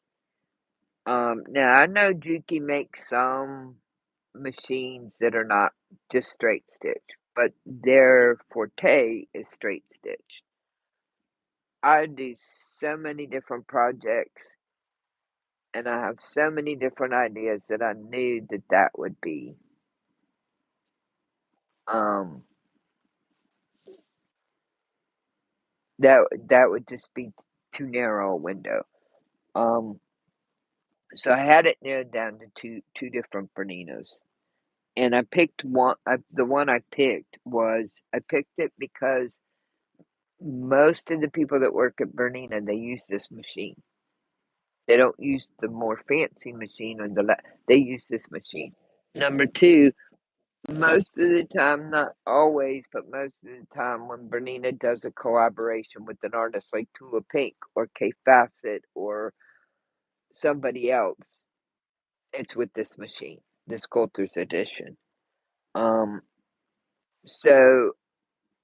Now I know Juki makes some machines that are not just straight stitch, but their forte is straight stitch. I do so many different projects, and I have so many different ideas that I knew that that would be. Um, that would just be too narrow a window. Um, so I had it narrowed down to two different Berninos, and I picked one. The one I picked I picked it because most of the people that work at Bernina, they use this machine. They don't use the more fancy machine or they use this machine. Number two, most of the time, not always, but most of the time, when Bernina does a collaboration with an artist like Tula Pink or Kay Facet or somebody else, it's with this machine, the Sculptor's Edition. Um, so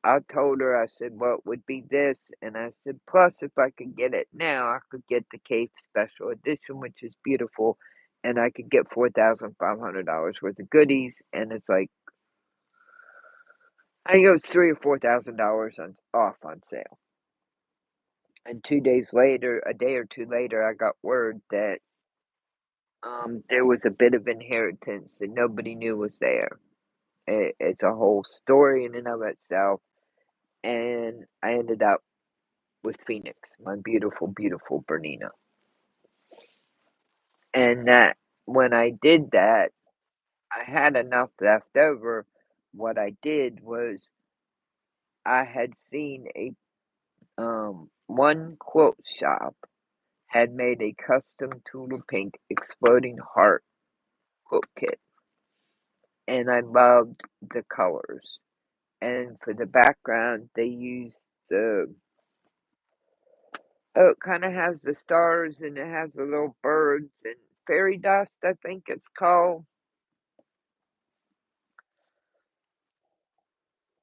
I told her, I said, "Well, it would be this," and I said, "Plus, if I could get it now, I could get the Kay Special Edition, which is beautiful, and I could get $4,500 worth of goodies." And it's like, I think it was $3,000 or $4,000 off on sale. And 2 days later, a day or two later, I got word that there was a bit of inheritance that nobody knew was there. It's a whole story in and of itself, and I ended up with Phoenix, my beautiful, beautiful Bernina. And that when I did that, I had enough left over. What I did was I had seen one quilt shop had made a custom Tula Pink exploding heart quilt kit. and I loved the colors. And for the background, they used the it kind of has the stars and it has the little birds and fairy dust, I think it's called.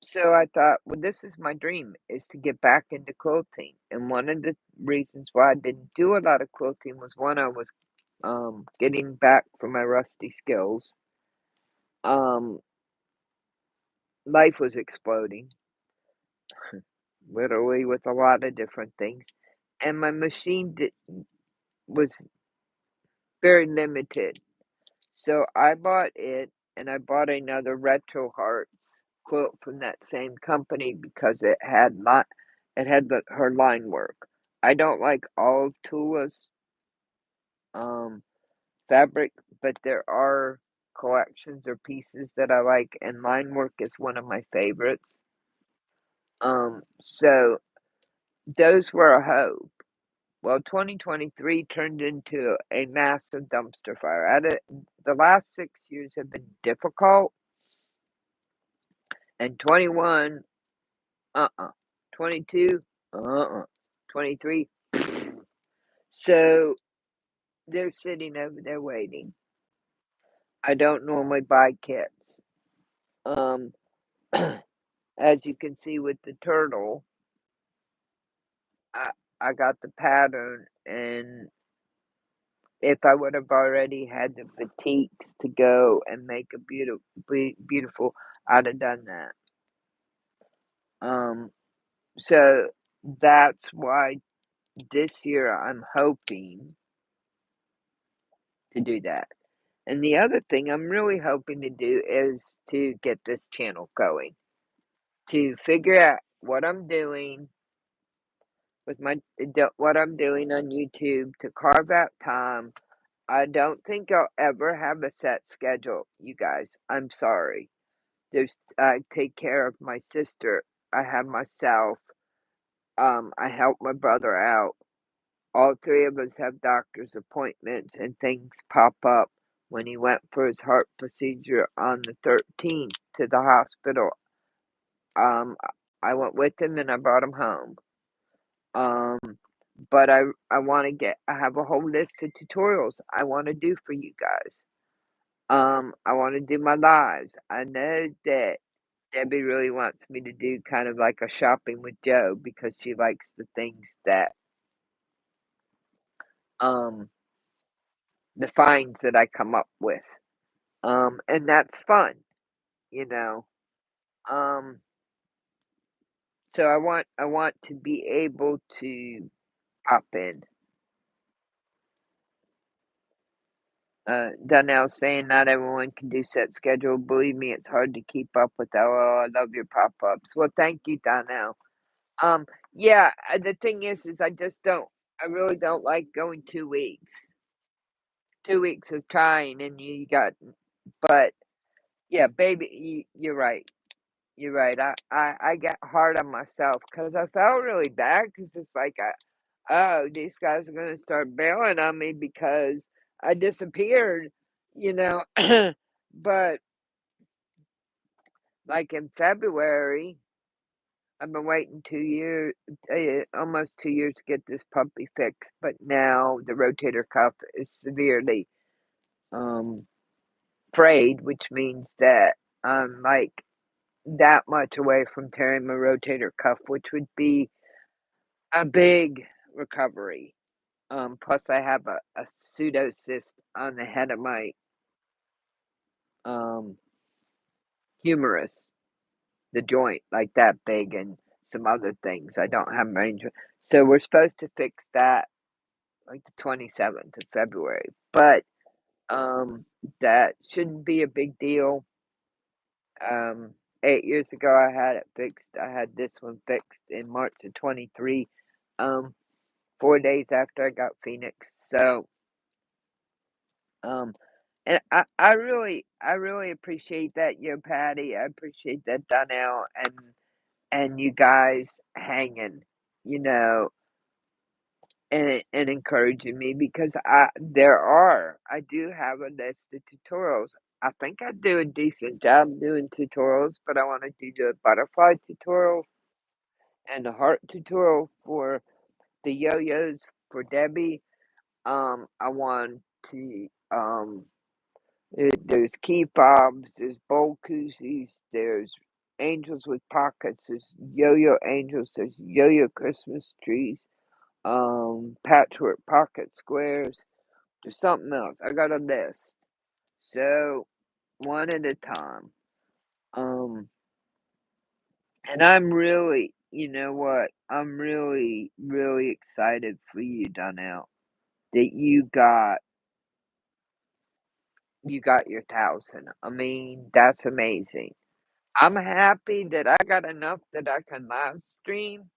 So I thought, well, this is my dream is to get back into quilting. And one of the reasons why I didn't do a lot of quilting was one, I was getting back from my rusty skills. Um, Life was exploding, literally with a lot of different things. And my machine was very limited. So I bought it and I bought another Retro Hearts quilt from that same company because it had her line work. I don't like all of Tula's um fabric, but there are collections or pieces that I like, and line work is one of my favorites. So those were a hope. Well, 2023 turned into a massive dumpster fire. The last 6 years have been difficult, and 21, uh-uh, 22, uh-uh, 23. So they're sitting over there waiting. I don't normally buy kits. Um, as you can see with the turtle, I I got the pattern, and if I would have already had the boutiques to go and make a beautiful, I'd have done that. Um, so that's why this year I'm hoping to do that. And the other thing I'm really hoping to do is to get this channel going, to figure out what I'm doing with what I'm doing on YouTube, to carve out time. I don't think I'll ever have a set schedule, you guys. I'm sorry. I take care of my sister. I have myself. I help my brother out. All three of us have doctor's appointments and things pop up. When he went for his heart procedure on the 13th to the hospital, um, I went with him and I brought him home. Um, but I want to I have a whole list of tutorials I want to do for you guys. I want to do my lives. I know that Debbie really wants me to do kind of like a shopping with Joe because she likes the things that, um, the finds that I come up with. And that's fun, you know. Um, so I want to be able to pop in. Donnell saying not everyone can do set schedule. Believe me, it's hard to keep up with that. Oh, I love your pop ups. Well, thank you, Donnell. Um, yeah, the thing is I just don't. I really don't like going 2 weeks. 2 weeks of trying, and you got. But yeah, baby, you're right. You're right. I got hard on myself because I felt really bad because it's like, oh, these guys are going to start bailing on me because I disappeared, you know. But like in February, I've been waiting 2 years, almost 2 years to get this puppy fixed. But now the rotator cuff is severely um, frayed, which means that I'm like that much away from tearing my rotator cuff, which would be a big recovery. Plus I have a pseudocyst on the head of my um, humerus, the joint, like that big, and some other things. I don't have range. So we're supposed to fix that like the 27th of February, but that shouldn't be a big deal. 8 years ago, I had it fixed. I had this one fixed in March of 23. 4 days after I got Phoenix. So, um, and I really appreciate that, you Patty. I appreciate that, Donnell, and you guys hanging, you know, and encouraging me because I do have a list of tutorials. I think I do a decent job doing tutorials, but I want to do the butterfly tutorial and the heart tutorial for the yo-yos for Debbie. I want to, there's key fobs, there's bowl koozies, there's angels with pockets, there's yo-yo angels, there's yo-yo Christmas trees, patchwork pocket squares, there's something else. I got a list. So, one at a time. Um, and I'm really, you know what? I'm really, really excited for you, Donnell, that you got your 1,000. I mean, that's amazing. I'm happy that I got enough that I can live stream,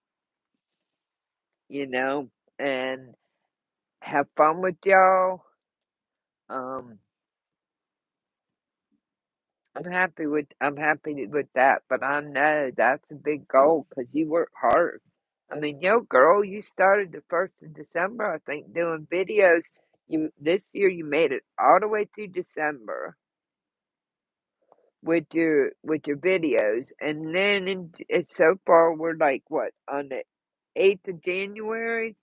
you know, and have fun with y'all. Um, I'm happy with that, but I know that's a big goal because you work hard. I mean, yo, girl, you started the 1st of December, I think, doing videos. You this year you made it all the way through December with your videos, and then it's so far we're like what on the 8th of January,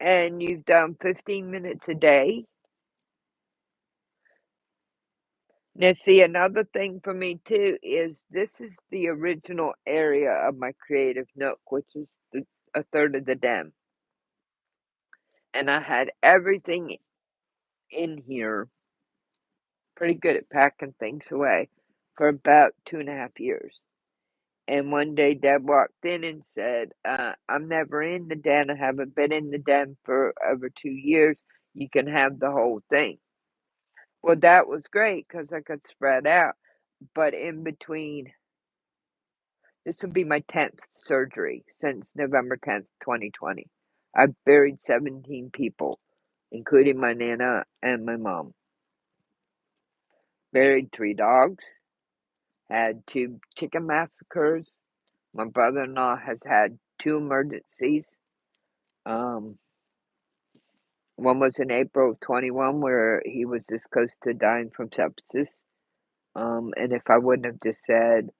and you've done 15 minutes a day. Now, see, another thing for me too is this is the original area of my creative nook, which is a third of the den. And I had everything in here, pretty good at packing things away, for about 2.5 years. And one day Deb walked in and said, I'm never in the den. I haven't been in the den for over 2 years. You can have the whole thing. Well, that was great because I could spread out. But in between, this will be my 10th surgery since November 10th, 2020. I've buried 17 people, including my Nana and my mom. Buried 3 dogs, had 2 chicken massacres. My brother-in-law has had 2 emergencies. Um, one was in April of 21 where he was this close to dying from sepsis. And if I wouldn't have just said,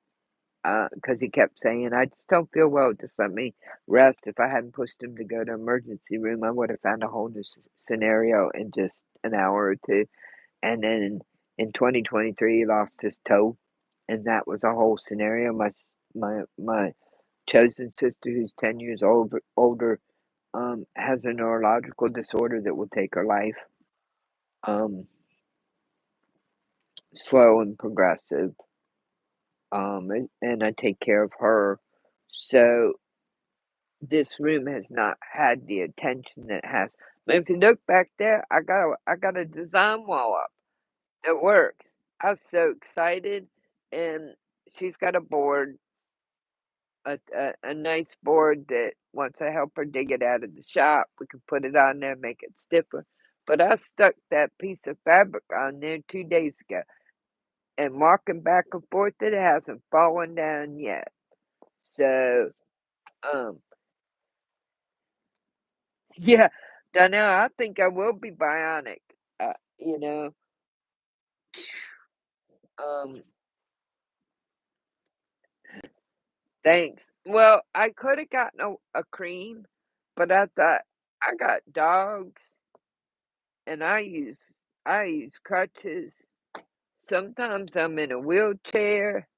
because he kept saying, I just don't feel well, just let me rest. If I hadn't pushed him to go to emergency room, I would have found a whole new scenario in just an hour or two. And then in 2023, he lost his toe, and that was a whole scenario. My chosen sister, who's 10 years older, has a neurological disorder that will take her life. Slow and progressive. And I take care of her. So this room has not had the attention that it has. But if you look back there, I got a design wall up that works. I was so excited, and she's got a board, a nice board that once I help her dig it out of the shop, we can put it on there, make it stiffer. But I stuck that piece of fabric on there 2 days ago, and walking back and forth, it hasn't fallen down yet. So, um, yeah, Donnell, I think I will be bionic. You know, um, thanks. Well, I could have gotten a cream, but I thought I got dogs, and I use crutches. Sometimes I'm in a wheelchair.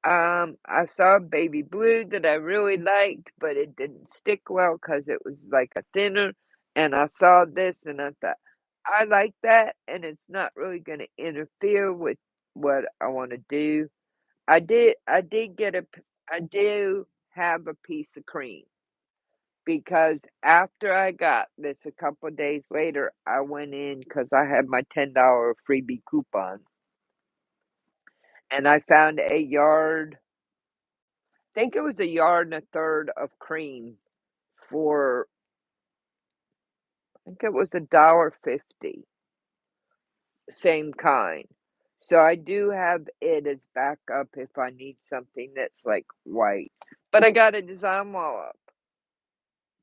I saw baby blue that I really liked, but it didn't stick well because it was like a thinner. And I saw this and I thought, I like that, and it's not really going to interfere with what I want to do. I did I do have a piece of cream because after I got this a couple days later, I went in because I had my $10 freebie coupon and I found a yard. Think it was a yard and a third of cream for I think it was $1.50, same kind. So I do have it as backup if I need something that's like white. But I got a design wall up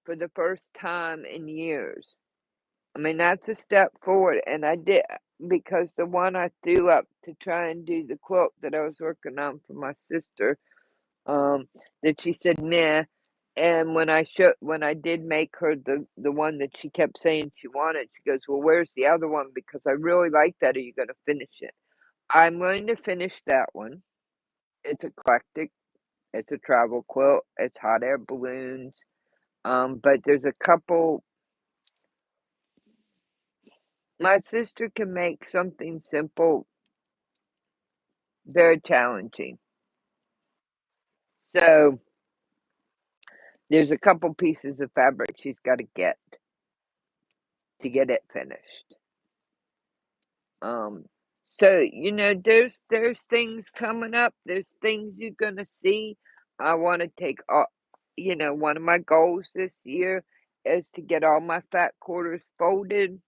for the first time in years. I mean, that's a step forward, and I did because the one I threw up to try and do the quilt that I was working on for my sister, um, that she said, "Meh," and when I did make her the one that she kept saying she wanted, she goes, "Well, where's the other one? Because I really like that. Are you gonna finish it?" I'm going to finish that one. It's eclectic. It's a travel quilt. It's hot air balloons. But there's a couple. My sister can make something simple very challenging. So there's a couple pieces of fabric she's got to get it finished. Um, so you know, there's things coming up. There's things you're gonna see. I want to take all. You know, one of my goals this year is to get all my fat quarters folded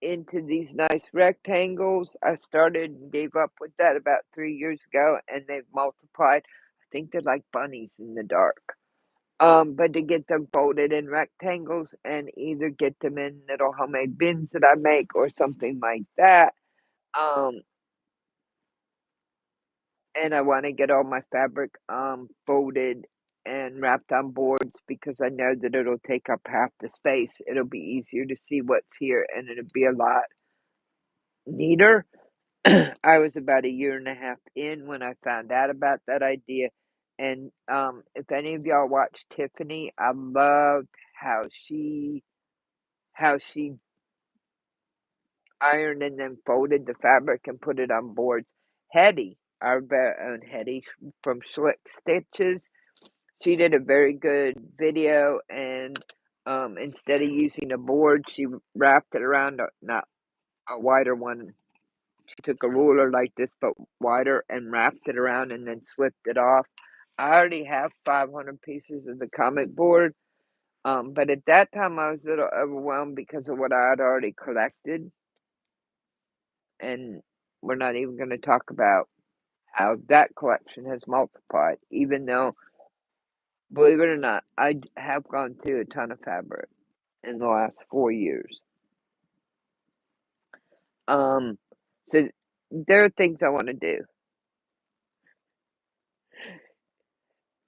into these nice rectangles. I started and gave up with that about 3 years ago, and they've multiplied. I think they're like bunnies in the dark. But to get them folded in rectangles and either get them in little homemade bins that I make or something like that. Um, and I want to get all my fabric folded and wrapped on boards because I know that it'll take up half the space. It'll be easier to see what's here and it'll be a lot neater. I was about a year and a half in when I found out about that idea. And if any of y'all watch Tiffany, I loved how she ironed and then folded the fabric and put it on boards. Hetty, our very own Hetty from Slick Stitches, she did a very good video, and instead of using a board, she wrapped it around not a wider one. She took a ruler like this, but wider, and wrapped it around and then slipped it off. I already have 500 pieces of the comic board, but at that time I was a little overwhelmed because of what I had already collected, and we're not even going to talk about how that collection has multiplied, even though, believe it or not, I have gone through a ton of fabric in the last 4 years. Um, so there are things I want to do.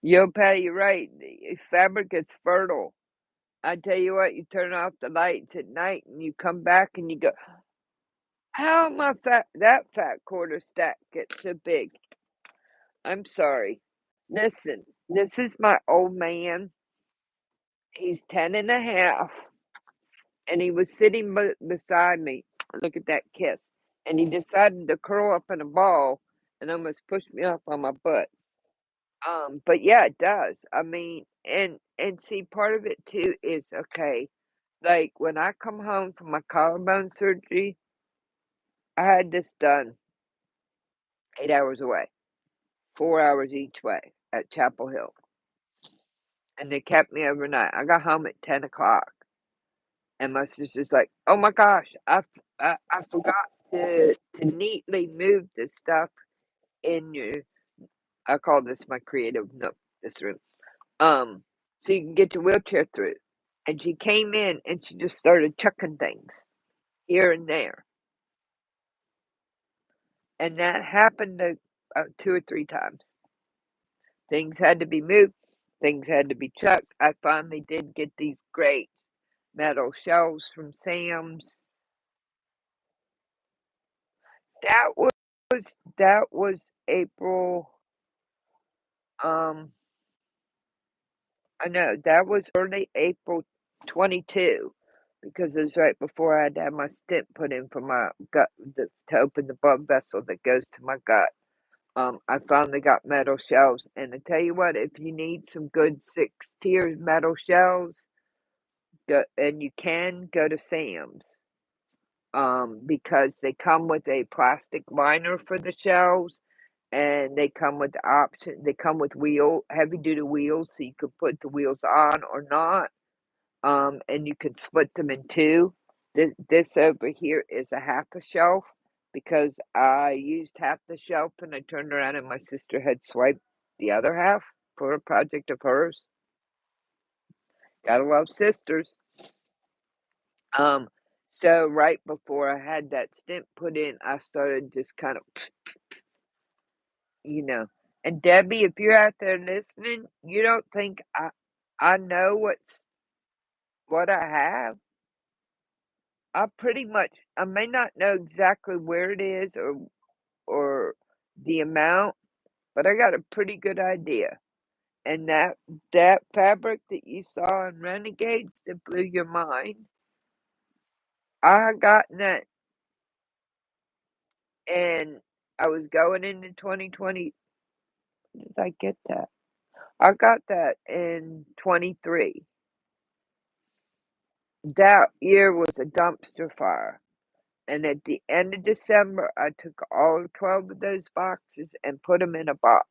Yo, Patty, you're right. Fabric is fertile. I tell you what, you turn off the lights at night and you come back and you go, how my that fat quarter stack get so big? I'm sorry. Listen, this is my old man. He's 10 and a half, and he was sitting beside me. Look at that kiss. And he decided to curl up in a ball and almost push me up on my butt. But yeah, it does. I mean, and see, part of it too is okay. Like when I come home from my collarbone surgery, I had this done 8 hours away, 4 hours each way at Chapel Hill, and they kept me overnight. I got home at 10 o'clock, and my sister's like, "Oh my gosh, I forgot to neatly move this stuff in your." I call this my creative nook. This room, so you can get your wheelchair through. And she came in and she just started chucking things here and there, and that happened 2 or 3 times. Things had to be moved, things had to be chucked. I finally did get these great metal shelves from Sam's. That was April. Um, I know that was early April 22 because it was right before I had to have my stent put in for my gut to open the blood vessel that goes to my gut. I finally got metal shelves, and I tell you what, if you need some good 6 tier metal shelves, and you can go to Sam's. Because they come with a plastic liner for the shelves, and they come with the option. They come with heavy duty wheels, so you can put the wheels on or not. And you can split them in two. This over here is a half a shelf because I used half the shelf and I turned around and my sister had swiped the other half for a project of hers. Gotta love sisters. Um, so right before I had that stent put in, I started just kind of, you know. And Debbie, if you're out there listening, you don't think I know what I have. I pretty much I may not know exactly where it is or the amount, but I got a pretty good idea. And that fabric that you saw in Renegades that blew your mind, I had gotten that, and I was going into 2020. Did I get that? I got that in 23. That year was a dumpster fire. And at the end of December, I took all 12 of those boxes and put them in a box.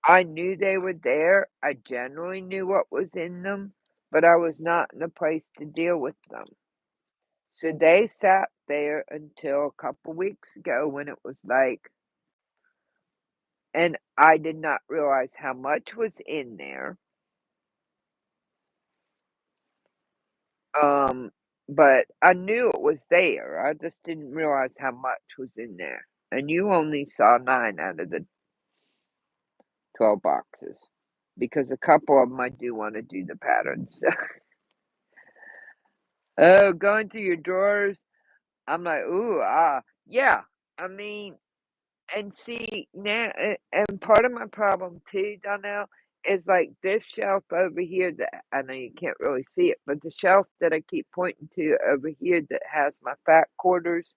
I knew they were there. I generally knew what was in them, but I was not in a place to deal with them. So they sat there until a couple weeks ago when it was like, and I did not realize how much was in there. Um, but I knew it was there. I just didn't realize how much was in there. And you only saw 9 out of the 12 boxes because a couple of them I do want to do the patterns. Oh, going through your drawers. I'm like, ooh, yeah. I mean, and see now, and part of my problem too, Donnell, is like this shelf over here that I know you can't really see it, but the shelf that I keep pointing to over here that has my fat quarters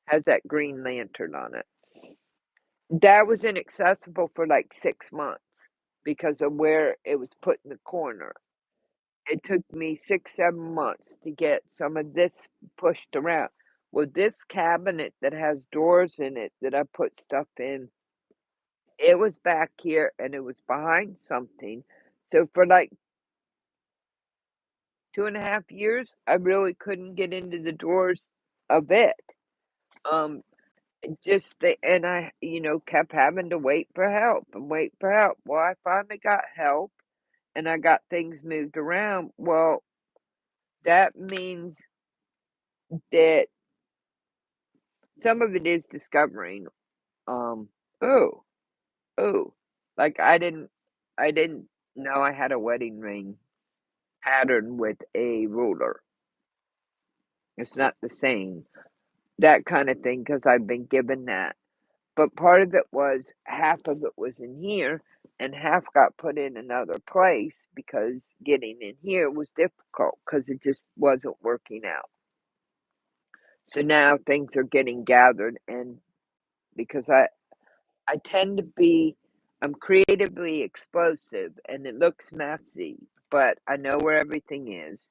has that green lantern on it. That was inaccessible for like 6 months because of where it was put in the corner. It took me 6, 7 months to get some of this pushed around. Well, this cabinet that has doors in it that I put stuff in, it was back here and it was behind something. So for like 2.5 years, I really couldn't get into the drawers of it. Um, just the and I, kept having to wait for help and wait for help. Well, I finally got help and I got things moved around. Well, that means that some of it is discovering, um, oh, oh, like I didn't know I had a wedding ring pattern with a ruler. It's not the same, that kind of thing, because I've been given that. But part of it was half of it was in here, and half got put in another place because getting in here was difficult because it just wasn't working out. So now things are getting gathered, and because I tend to be, I'm creatively explosive, and it looks messy, but I know where everything is.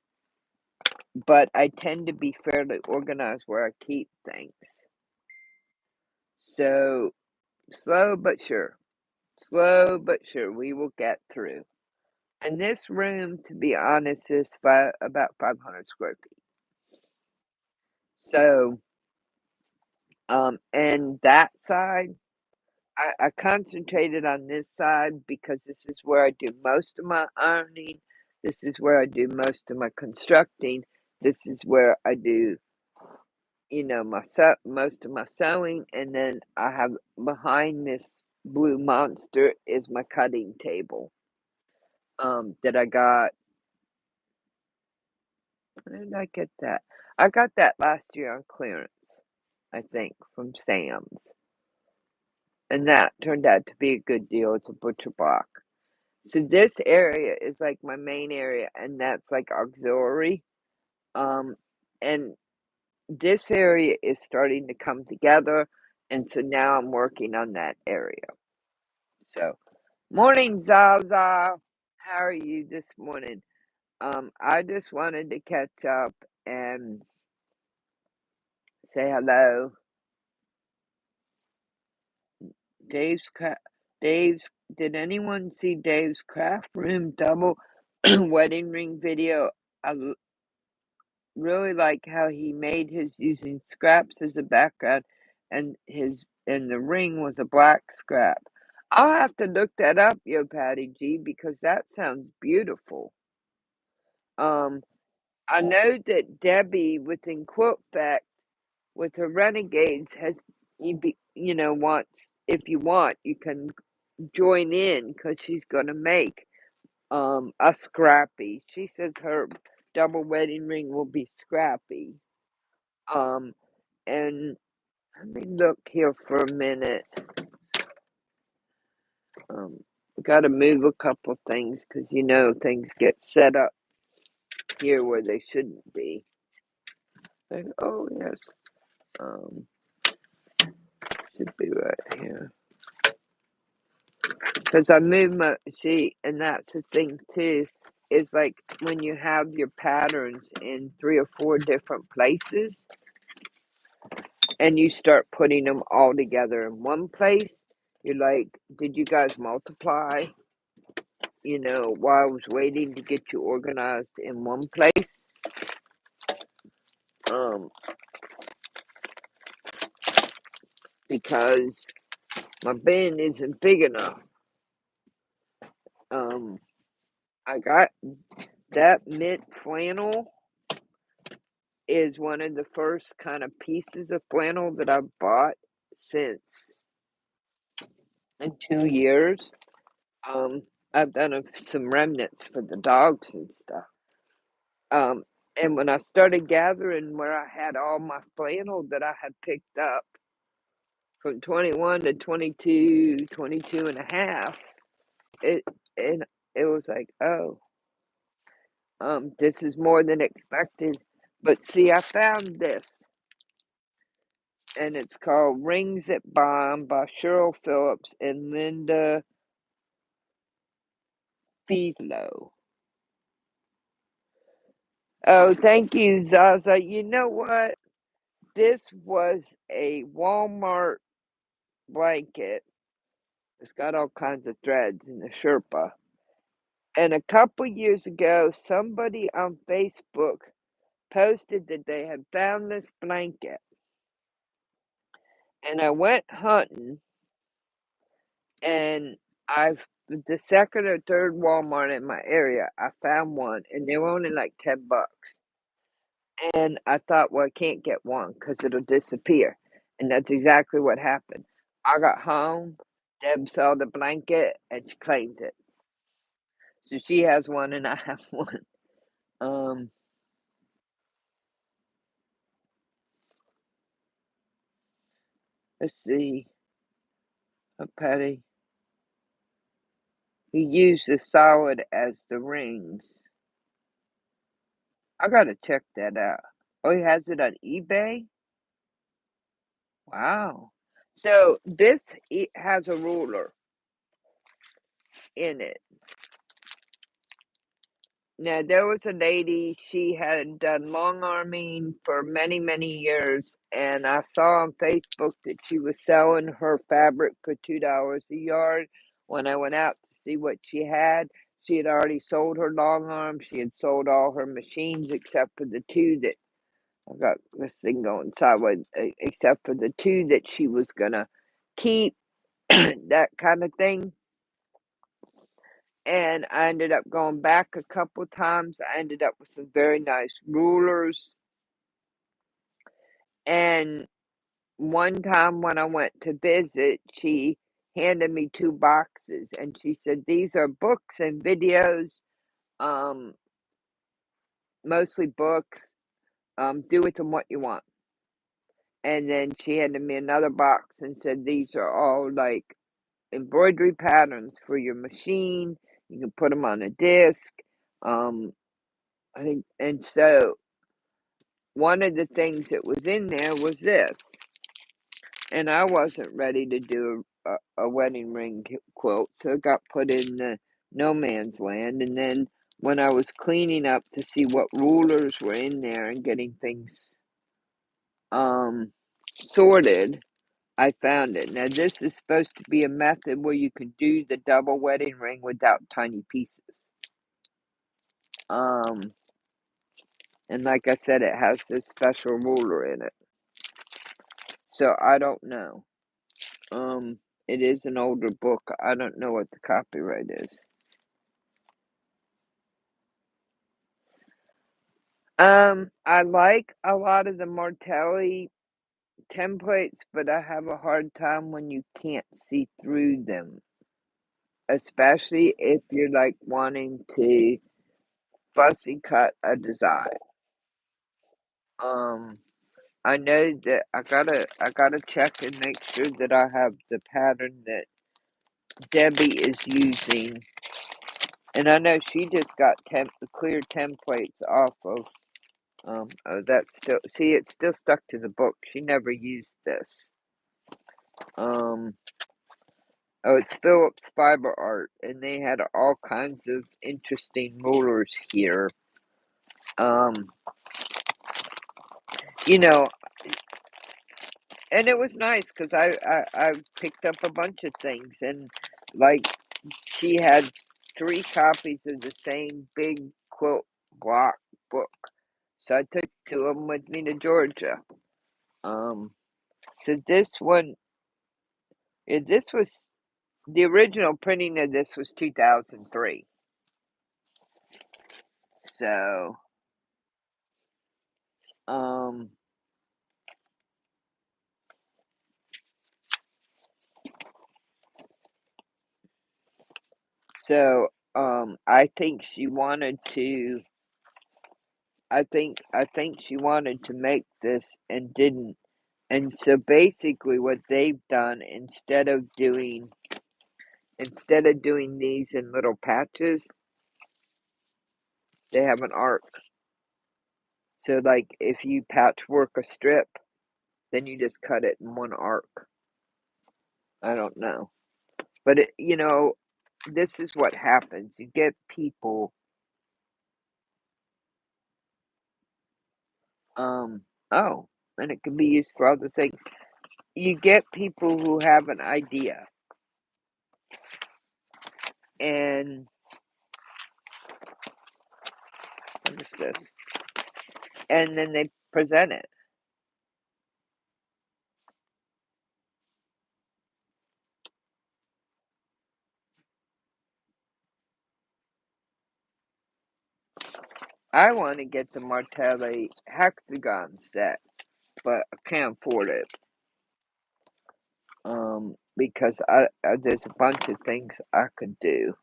But I tend to be fairly organized where I keep things. So slow but sure, we will get through. And this room, to be honest, is about 500 square feet. So, and that side, I concentrated on this side because this is where I do most of my ironing. This is where I do most of my constructing. This is where I do, most of my sewing. And then I have behind this blue monster is my cutting table. That I got. Where did I get that? I got that last year on clearance, I think, from Sam's. And that turned out to be a good deal. It's a butcher block. So this area is like my main area, and that's like auxiliary. And this area is starting to come together, and so now I'm working on that area. So, morning, Zaza. How are you this morning? I just wanted to catch up and say hello. Dave's craft. Dave's. Did anyone see Dave's craft room double wedding ring video? I really like how he made his using scraps as a background, and the ring was a black scrap. I'll have to look that up, Patty G, because that sounds beautiful. Um, I know that Debbie within Quilt Fact with her Renegades has wants, if you want, you can join in because she's gonna make a scrappy. She says her double wedding ring will be scrappy. Um and let me look here for a minute. We got to move a couple things because things get set up here where they shouldn't be. Like, oh yes, um, should be right here. Because I moved my and that's the thing too. Is like when you have your patterns in 3 or 4 different places, and you start putting them all together in one place. You're like, did you guys multiply? While I was waiting to get you organized in one place. Because my bin isn't big enough. I got that mint flannel is one of the first kind of pieces of flannel that I've bought since in 2 years. I've done some remnants for the dogs and stuff. And when I started gathering where I had all my flannel that I had picked up from 21 to 22, 22 and a half, it was like, oh, this is more than expected. But see, I found this, and it's called Rings That Bond by Cheryl Phillips and Linda Fieslow. Oh, thank you, Zaza. You know what? This was a Walmart blanket. It's got all kinds of threads in the Sherpa. And a couple years ago, somebody on Facebook posted that they had found this blanket. And I went hunting, and the second or third Walmart in my area, I found one, and they were only like $10. And I thought, well, I can't get one because it'll disappear. And that's exactly what happened. I got home, Deb saw the blanket, and she claimed it. So she has one, and I have one. Let's see. Patty. He used the solid as the rings. I gotta check that out. Oh, he has it on eBay? Wow. So this has a ruler in it. Now, there was a lady, she had done long arming for many, many years, and I saw on Facebook that she was selling her fabric for $2 a yard. When I went out to see what she had already sold her long arm. She had sold all her machines except for the 2 that I got this thing going sideways, except for the 2 that she was gonna keep, that kind of thing. And I ended up going back a couple times. I ended up with some very nice rulers. And one time when I went to visit, she handed me 2 boxes, and she said, these are books and videos, mostly books. Do with them what you want. And then she handed me another box and said, these are all like embroidery patterns for your machine. You can put them on a disc. I think, and so one of the things that was in there was this, and I wasn't ready to do a wedding ring quilt, so it got put in the no man's land. And then when I was cleaning up to see what rulers were in there and getting things sorted, I found it. Now this is supposed to be a method where you can do the double wedding ring without tiny pieces. And like I said, it has this special ruler in it. So I don't know. It is an older book. I don't know what the copyright is. I like a lot of the Martelli templates, but I have a hard time when you can't see through them, especially if you're like wanting to fussy cut a design. Um, I know that I gotta check and make sure that I have the pattern that Debbie is using, and I know she just got clear templates off of. Oh, that's still see, it's still stuck to the book. She never used this. Um, oh, it's Phillips Fiber Art, and they had all kinds of interesting rulers here. Um, you know, and it was nice because I picked up a bunch of things, and like she had 3 copies of the same big quilt block book, so I took 2 of them with me to Georgia. So this one, this was the original printing of this was 2003. So, um, I think she wanted to. I think she wanted to make this and didn't. And so basically, what they've done instead of doing these in little patches, they have an arc. So like if you patchwork a strip, then you just cut it in one arc. I don't know, but this is what happens. You get people. Oh, and it can be used for other things. You get people who have an idea, and what is this? And then they present it. I want to get the Martelli hexagon set, but I can't afford it. Because there's a bunch of things I could do.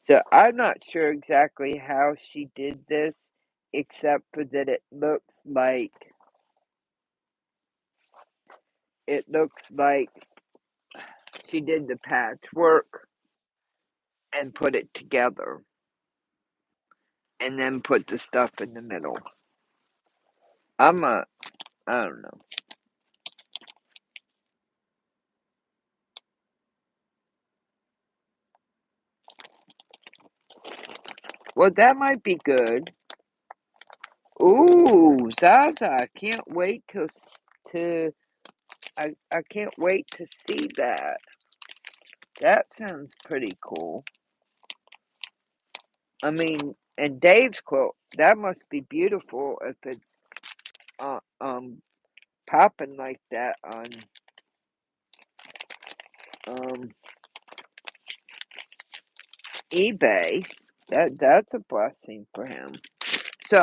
So I'm not sure exactly how she did this, except for that it looks like she did the patchwork and put it together, and then put the stuff in the middle. I don't know. Well, that might be good. Ooh, Zaza! I can't wait to see that. That sounds pretty cool. I mean, and Dave's quilt, that must be beautiful if it's uh, um popping like that on um eBay. That's a blessing for him. So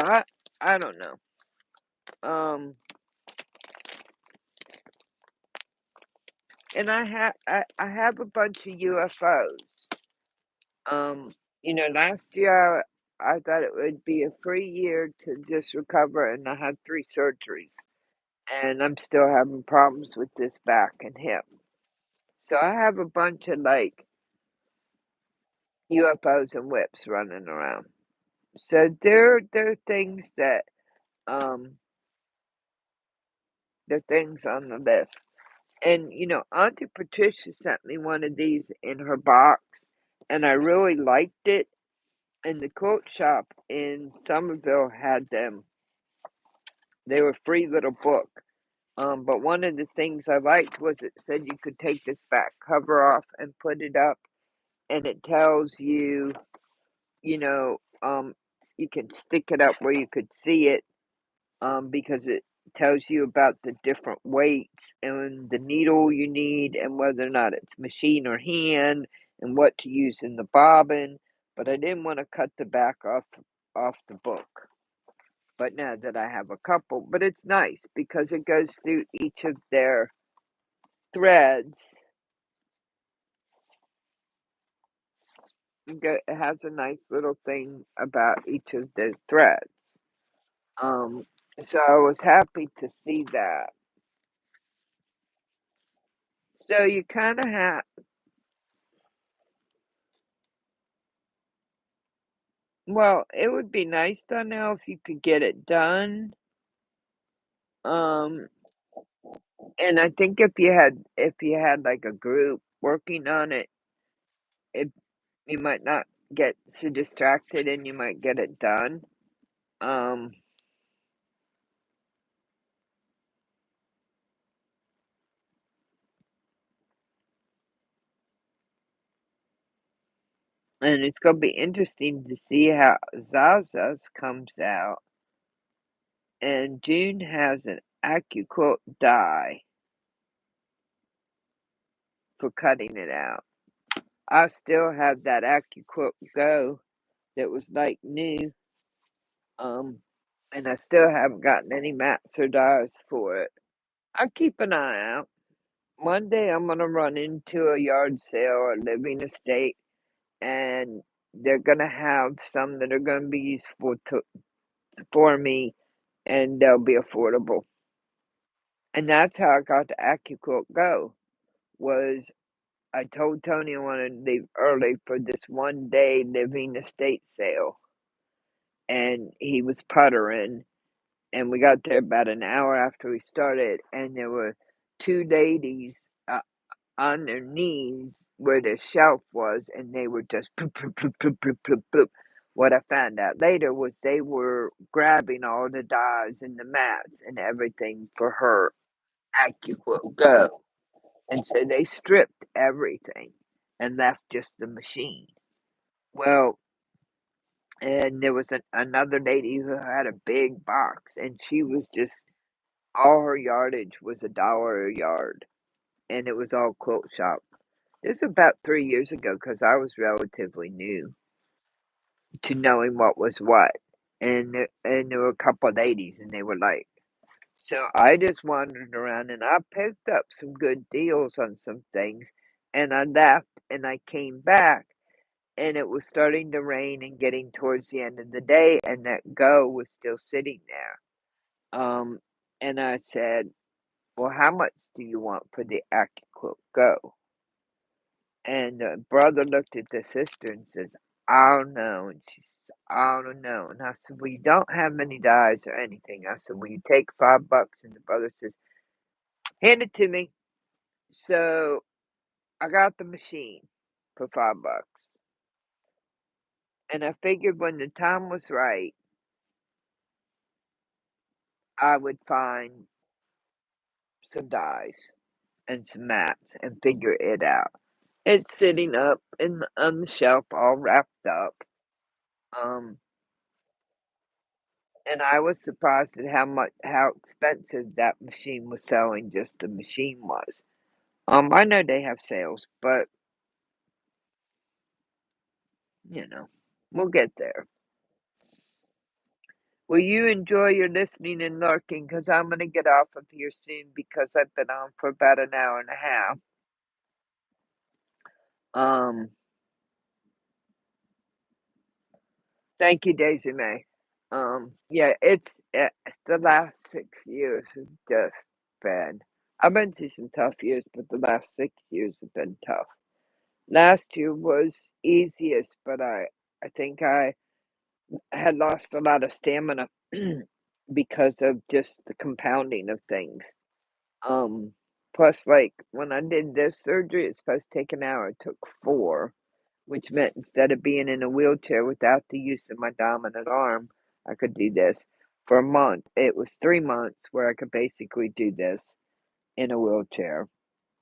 I don't know. And I have a bunch of UFOs. Um, last year I thought it would be a free year to just recover, and I had 3 surgeries, and I'm still having problems with this back and hip. So I have a bunch of like UFOs and whips running around. So there are things that they're things on the list. And Auntie Patricia sent me one of these in her box, and I really liked it. And the quilt shop in Somerville had them. They were a free little book. But one of the things I liked was it said you could take this back cover off and put it up, and it tells you, you know, you can stick it up where you could see it, because it tells you about the different weights and the needle you need and whether or not it's machine or hand and what to use in the bobbin. but I didn't want to cut the back off the book. But now that I have a couple, but it's nice because it goes through each of their threads. It has a nice little thing about each of the threads. Um, so I was happy to see that. So you kind of have, well, it would be nice though now if you could get it done. Um, and I think if you had like a group working on it, it you might not get so distracted and you might get it done. Um, and it's gonna be interesting to see how Zaza's comes out. And June has an AccuQuilt die for cutting it out. I still have that AccuQuilt Go that was like new. Um, and I still haven't gotten any mats or dies for it. I keep an eye out. One day I'm gonna run into a yard sale or living estate, and they're gonna have some that are gonna be useful for me, and they'll be affordable. And that's how I got the AccuQuilt Go. Was I told Tony I wanted to leave early for this one day living estate sale, and he was puttering, and we got there about an hour after we started, and there were two ladies on their knees where the shelf was, and they were just poop, poop, poop, poop, poop, poop, poop. What I found out later was they were grabbing all the dies and the mats and everything for her AccuQuilt Go. And so they stripped everything and left just the machine. Well, and there was another lady who had a big box, and she was just all her yardage was $1 a yard, and it was all quilt shop. This was about 3 years ago because I was relatively new to knowing what was what, and there were a couple of ladies, and they were like, so I just wandered around and I picked up some good deals on some things, and I left and I came back, and it was starting to rain and getting towards the end of the day, and that Go was still sitting there. And I said, "Well, how much do you want for the AccuQuilt Go?" And the brother looked at the sister and says, "I don't know." And she says, "I don't know." And I said, "Well, you don't have many dies or anything." I said, "Will you take $5?" And the brother says, "Hand it to me." So I got the machine for $5. And I figured when the time was right, I would find some dies and some mats and figure it out. It's sitting up on the shelf all wrapped up. Um, and I was surprised at how expensive that machine was selling, just the machine was. I know they have sales, but you know, we'll get there. Well, you enjoy your listening and lurking because I'm going to get off of here soon because I've been on for about an hour and a half. Um, Thank you, Daisy May. Yeah, it's the last 6 years have just been. I've been through some tough years, but the last 6 years have been tough. Last year was easiest, but I think I had lost a lot of stamina because of just the compounding of things. Um, Plus, like when I did this surgery, it's supposed to take an hour. It took 4, which meant instead of being in a wheelchair without the use of my dominant arm, I could do this for a month. It was 3 months where I could basically do this in a wheelchair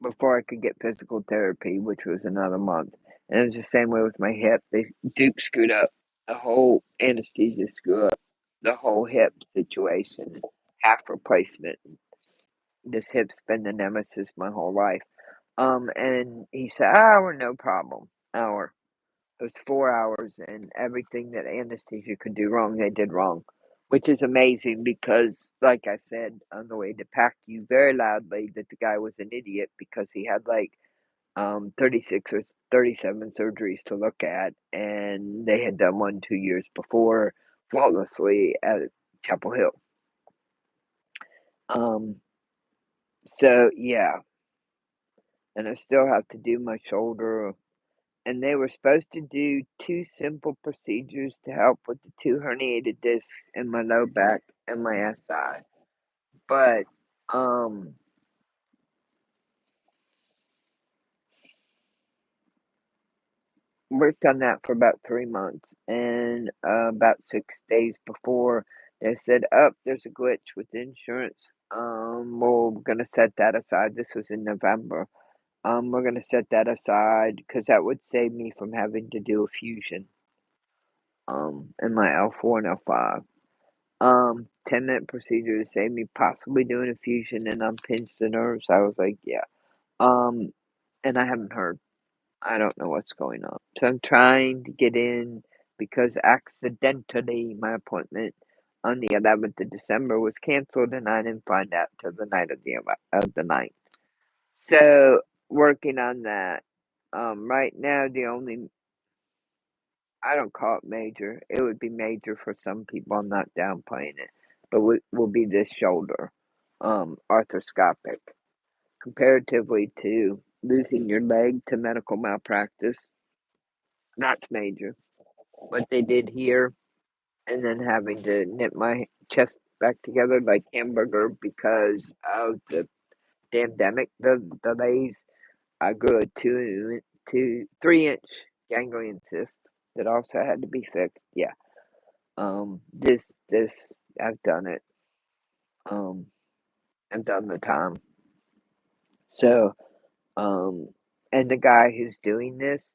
before I could get physical therapy, which was another month. And it was the same way with my hip. Duke screwed up the whole anesthesia, screw up the whole hip situation, half replacement. This hip's been the nemesis my whole life. And he said, hour, no problem. Hour. It was 4 hours, and everything that anesthesia could do wrong, they did wrong, which is amazing because, like I said on the way to pack you very loudly, that the guy was an idiot because he had like 36 or 37 surgeries to look at, and they had done one 2 years before flawlessly at Chapel Hill. Um, so yeah, and I still have to do my shoulder. And they were supposed to do two simple procedures to help with the two herniated discs in my low back and my SI. But worked on that for about 3 months, and about 6 days before, they said, "Oh, there's a glitch with insurance. We're gonna set that aside." This was in November. We're gonna set that aside because that would save me from having to do a fusion. In my L4 and L5. 10-minute procedure to save me possibly doing a fusion and unpinch the nerves. I was like, yeah. And I haven't heard. I don't know what's going on. So I'm trying to get in because accidentally my appointment on the 11th of December was canceled and I didn't find out till the night of the 9th. So working on that. Right now the only, I don't call it major. It would be major for some people. I'm not downplaying it, but will be this shoulder, arthroscopic, comparatively to losing your leg to medical malpractice. That's major. What they did here, and then having to knit my chest back together like hamburger because of the pandemic, the delays. I grew a 3 inch ganglion cyst that also had to be fixed. Yeah. This I've done it. Um, I've done the time. So, um, and the guy who's doing this,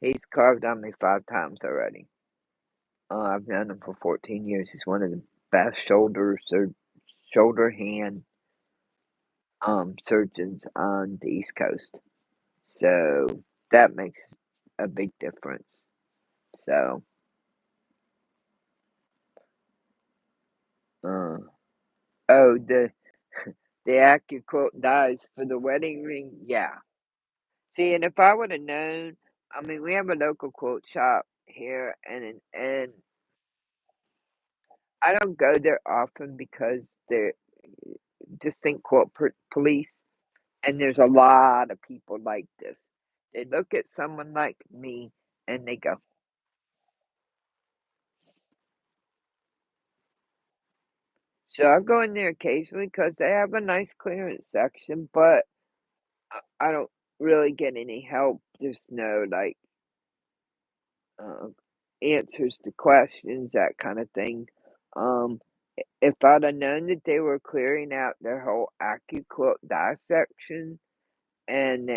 he's carved on me 5 times already. I've known him for 14 years. He's one of the best shoulder hand surgeons on the East Coast. So that makes a big difference. So, uh, oh, the AccuQuote dies for the wedding ring. Yeah. See, and if I would have known, I mean, we have a local quote shop here, and I don't go there often because they're just think quote police, and there's a lot of people like this. They look at someone like me and they go. So I go in there occasionally because they have a nice clearance section, but I don't really get any help. There's no like uh, answers to questions, that kind of thing. Um, if I'd have known that they were clearing out their whole AccuQuote dissection, and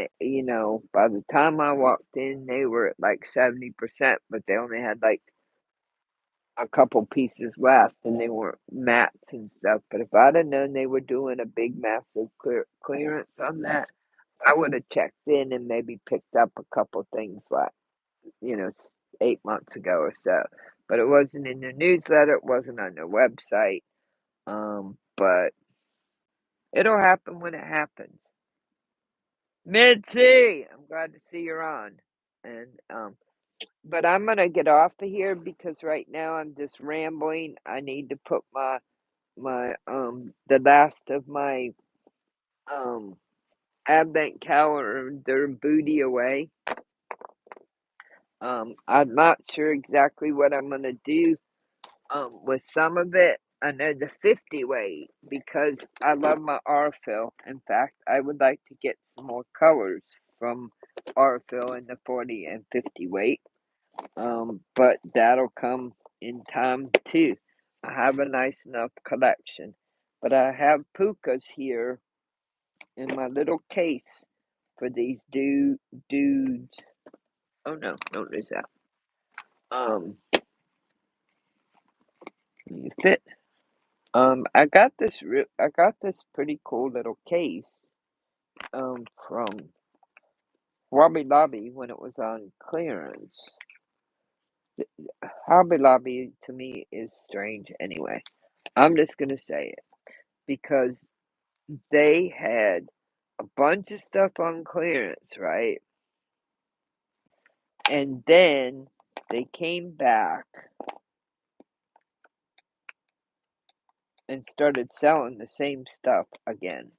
by the time I walked in, they were at like 70%, but they only had like a couple pieces left, and they weren't mats and stuff. But if I'd have known they were doing a big, massive clearance on that, I would have checked in and maybe picked up a couple things like, 8 months ago or so. But it wasn't in their newsletter, it wasn't on their website. But it'll happen when it happens. Mitzi, I'm glad to see you're on. And but I'm gonna get off of here because right now I'm just rambling. I need to put the last of my um advent calendar booty away. I'm not sure exactly what I'm gonna do with some of it. I know the 50 weight because I love my Arfill. In fact, I would like to get some more colors from Arfill in the 40 and 50 weight. But that'll come in time too. I have a nice enough collection. But I have pukas here in my little case for these dudes. Oh no, don't lose that. Can you fit? I got this pretty cool little case from Hobby Lobby when it was on clearance. Hobby Lobby to me is strange anyway. I'm just gonna say it because they had a bunch of stuff on clearance, right? And then they came back and started selling the same stuff again.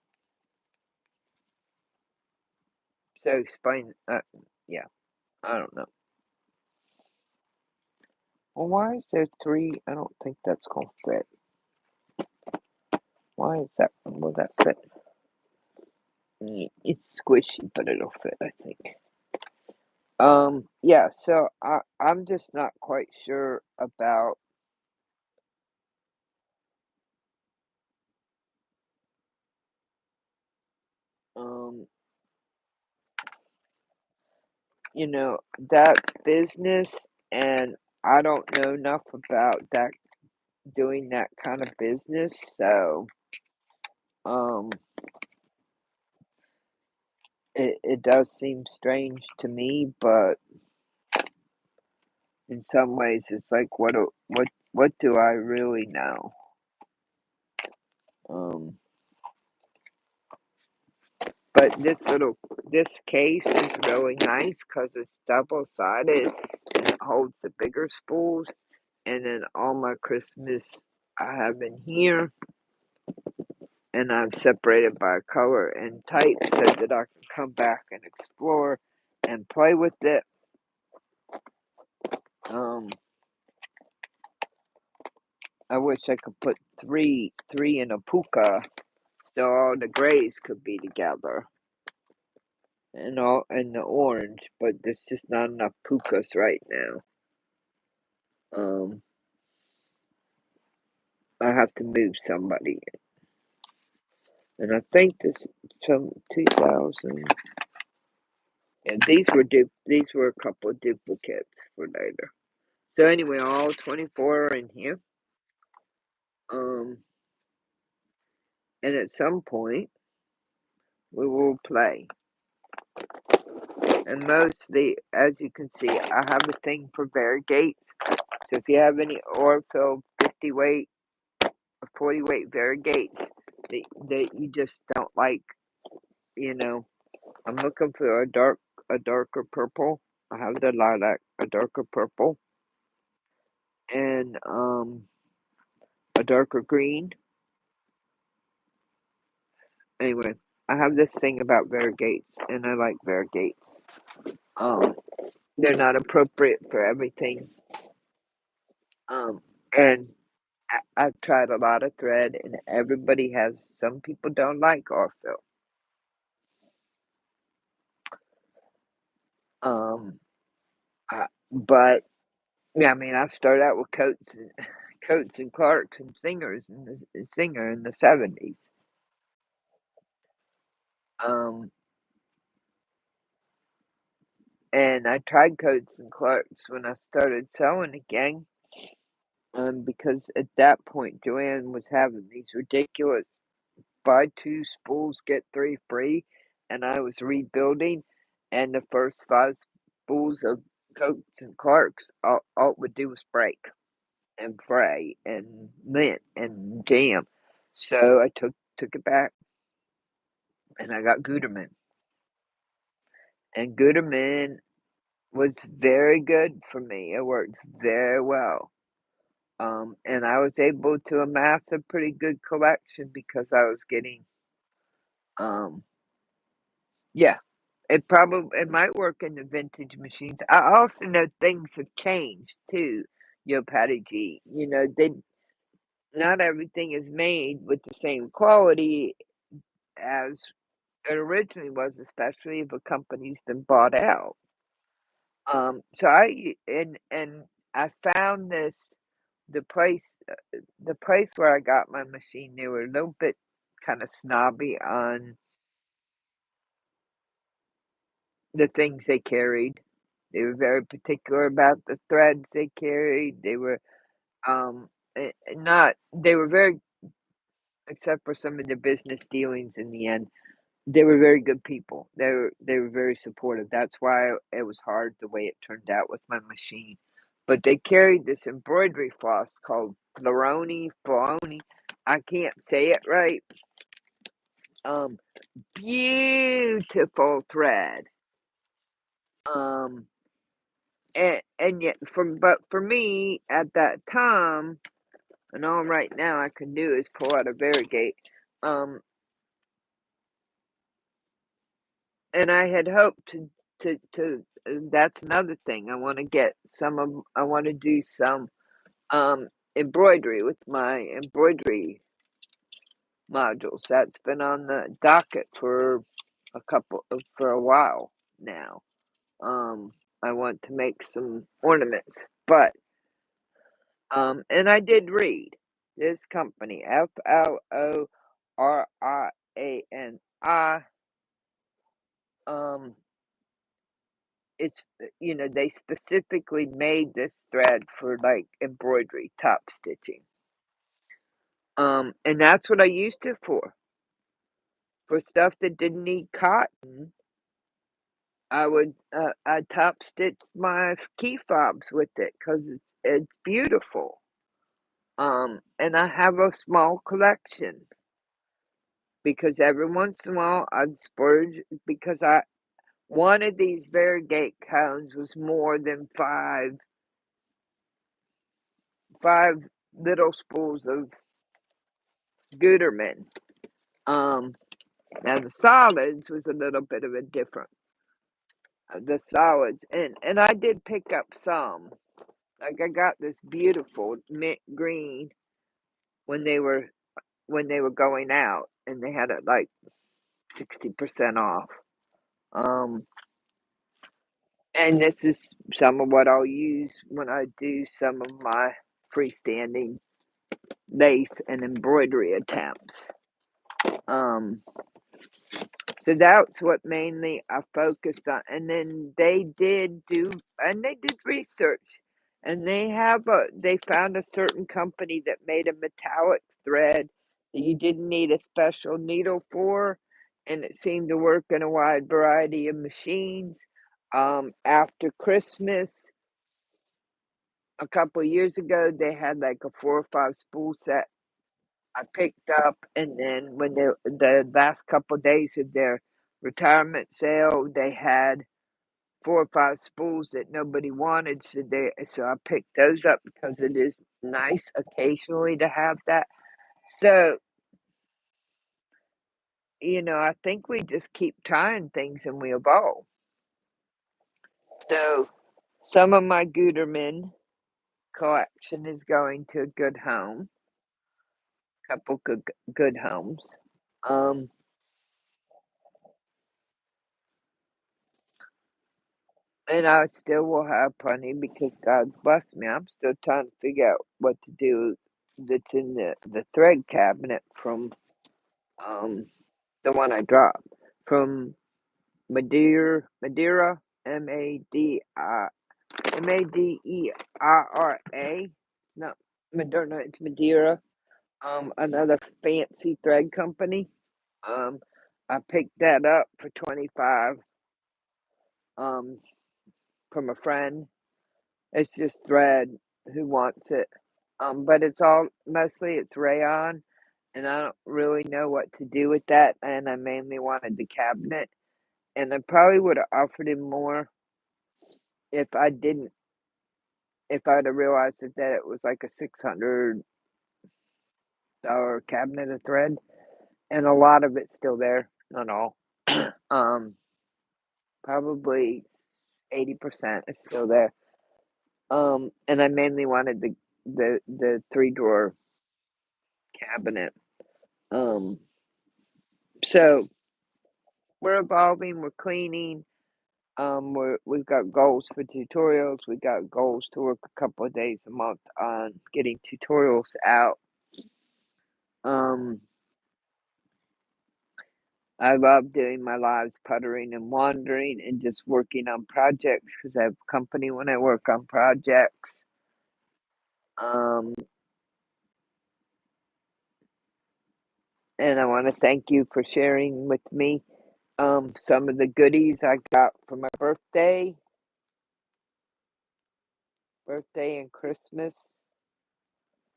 So explain, yeah, I don't know. Well, why is there three? I don't think that's gonna fit. Why is that? Will that fit? It's squishy, but it'll fit, I think. Yeah, so I'm just not quite sure about, um, that's business, and I don't know enough about that, doing that kind of business, so, um, it does seem strange to me, but in some ways it's like, what do I really know? Um, but this case is really nice because it's double-sided and it holds the bigger spools, and then all my Christmas I have in here, and I've separated by color and type so that I can come back and explore and play with it. Um, I wish I could put three in a puka so all the grays could be together and the orange, but there's just not enough pukas right now. I have to move somebody, and I think this from 2000. And these were a couple of duplicates for later. So anyway, all 24 are in here. Um, and at some point we will play. And mostly, as you can see, I have a thing for variegates. So if you have any Orville 50 weight or 40 weight variegates that you just don't like, I'm looking for a darker purple. I have the lilac, a darker purple, and a darker green. Anyway, I have this thing about variegates, and I like variegates. Um, they're not appropriate for everything. And I've tried a lot of thread, and everybody has. Some people don't like Orville. But yeah, I mean, I've started out with Coates and Clarks and Singers and the Singer in the 70s. Um, and I tried Coates and Clarks when I started sewing again. Because at that point, Joanne was having these ridiculous buy two spools, get three free, and I was rebuilding, and the first five spools of Coates and Clarks, all it would do was break and fray and lint and jam. So I took it back, and I got Guterman, and Guterman was very good for me. It worked very well. And I was able to amass a pretty good collection because I was getting, um, yeah, it might work in the vintage machines. I also know things have changed too, Patty G. Not everything is made with the same quality as it originally was, especially if a company's been bought out. So and I found the place where I got my machine, they were a little bit kind of snobby on the things they carried. They were very particular about the threads they carried. They were not they were very, except for some of the business dealings in the end. they were very good people. They were very supportive. That's why it was hard the way it turned out with my machine. But they carried this embroidery floss called Floroni. I can't say it right. Um, Beautiful thread. Um, and yet for me at that time, and all right now I can do is pull out a variegate. Um, and I had hoped to that's another thing. I want to get I want to do some embroidery with my embroidery modules. That's been on the docket for for a while now. I want to make some ornaments, but and I did read this company, Florani. Um, it's they specifically made this thread for like embroidery, top stitching. And that's what I used it for stuff that didn't need cotton. I top stitch my key fobs with it because it's beautiful. And I have a small collection because every once in a while I'd splurge because one of these variegate cones was more than five little spools of Guterman. Um, Now the solids was a little bit of a different. The solids, and I did pick up some. Like I got this beautiful mint green when they were going out, and they had it like 60% off. Um, and this is some of what I'll use when I do some of my freestanding lace and embroidery attempts. Um, So that's what mainly I focused on. And then they did research, and they found a certain company that made a metallic thread that you didn't need a special needle for, and it seemed to work in a wide variety of machines. After Christmas, a couple years ago, they had like a 4 or 5 spool set I picked up, and then when the last couple of days of their retirement sale, they had 4 or 5 spools that nobody wanted, so I picked those up because it is nice occasionally to have that. So, I think we just keep trying things and we evolve. So, some of my Guterman collection is going to a good home, couple good homes. Um, And I still will have plenty because God's blessed me. I'm still trying to figure out what to do that's in the thread cabinet from um the one I dropped from Madeira, Madera. No, Madeira, it's Madeira. Another fancy thread company. Um, I picked that up for 25 um from a friend. It's just thread who wants it. But it's rayon, and I don't really know what to do with that, and I mainly wanted the cabinet, and I probably would have offered him more if I didn't, if I'd have realized that it was like a $600 cabinet of thread, and a lot of it's still there, not all. um, Probably 80% is still there. And I mainly wanted the 3 drawer cabinet. Um, so we're evolving, we're cleaning. We've got goals for tutorials. We've got goals to work a couple of days a month on getting tutorials out. Um, I love doing my lives puttering and wandering and just working on projects because I have company when I work on projects. Um, And I want to thank you for sharing with me some of the goodies I got for my birthday and Christmas.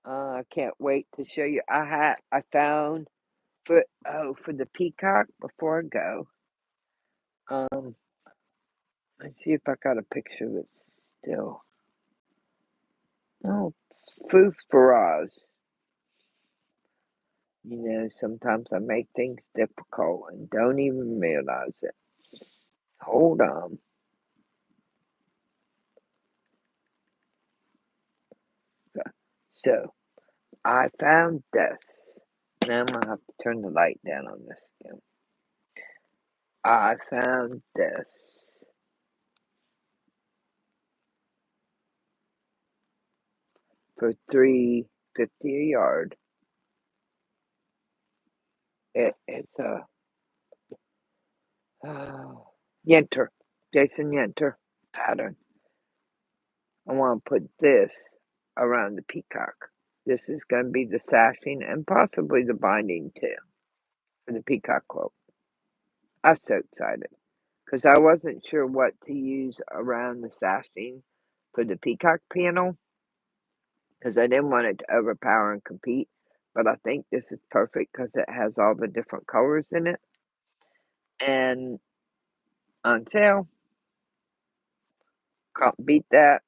I can't wait to show you. I found for the peacock before I go. Um, let's see if I got a picture of it still. Oh, food for Oz. You know, sometimes I make things difficult and don't even realize it. Hold on. So I found this. Now I'm gonna have to turn the light down on this again. I found this for $3.50 a yard. It's a Yenter, Jason Yenter pattern. I want to put this around the peacock. This is going to be the sashing and possibly the binding too for the peacock quilt. I'm so excited because I wasn't sure what to use around the sashing for the peacock panel because I didn't want it to overpower and compete. But I think this is perfect because it has all the different colors in it. And on sale, can't beat that.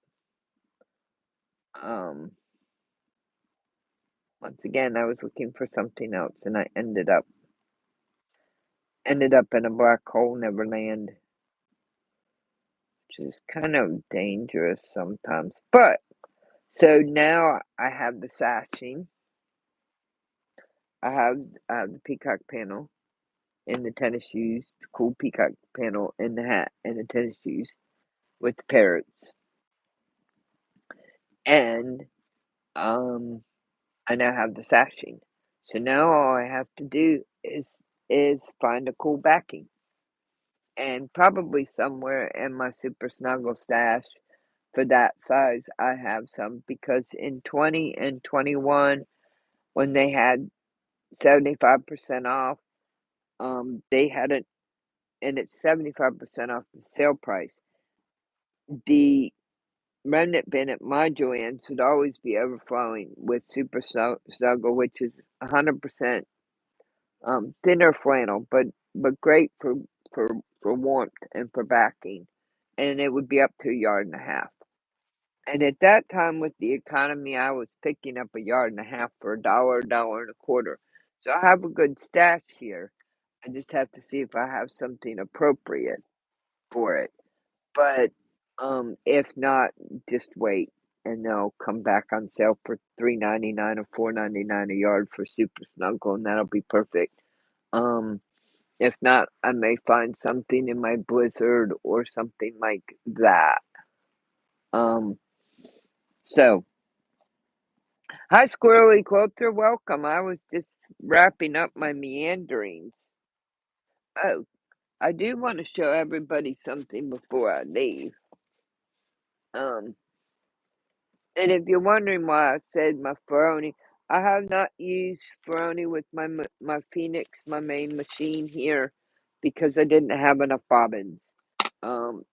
Um, Once again, I was looking for something else, and I ended up in a black hole Neverland, which is kind of dangerous sometimes. But so now I have the sashing. I have the peacock panel in the tennis shoes, the cool peacock panel in the hat and the tennis shoes with the parrots, and I now have the sashing. So now all I have to do is find a cool backing. And probably somewhere in my Super Snuggle stash for that size, I have some because in 20 and 21, when they had 75% off, they had it, and it's 75% off the sale price. The remnant bin at my Joann's would always be overflowing with Super Snuggle, which is 100% thinner flannel, but great for for warmth and for backing, and it would be up to a yard and a half. And at that time, with the economy, I was picking up a yard and a half for a dollar and a quarter. So I have a good stash here. I just have to see if I have something appropriate for it. But if not, just wait, and they'll come back on sale for $3.99 or $4.99 a yard for Super Snuggle, and that'll be perfect. Um, if not, I may find something in my Blizzard or something like that. Um, so hi, Squirrely Quilter, welcome. I was just wrapping up my meanderings. Oh, I do want to show everybody something before I leave. Um, and if you're wondering why I said my Ferroni, I have not used Ferroni with my Phoenix, my main machine here, because I didn't have enough bobbins.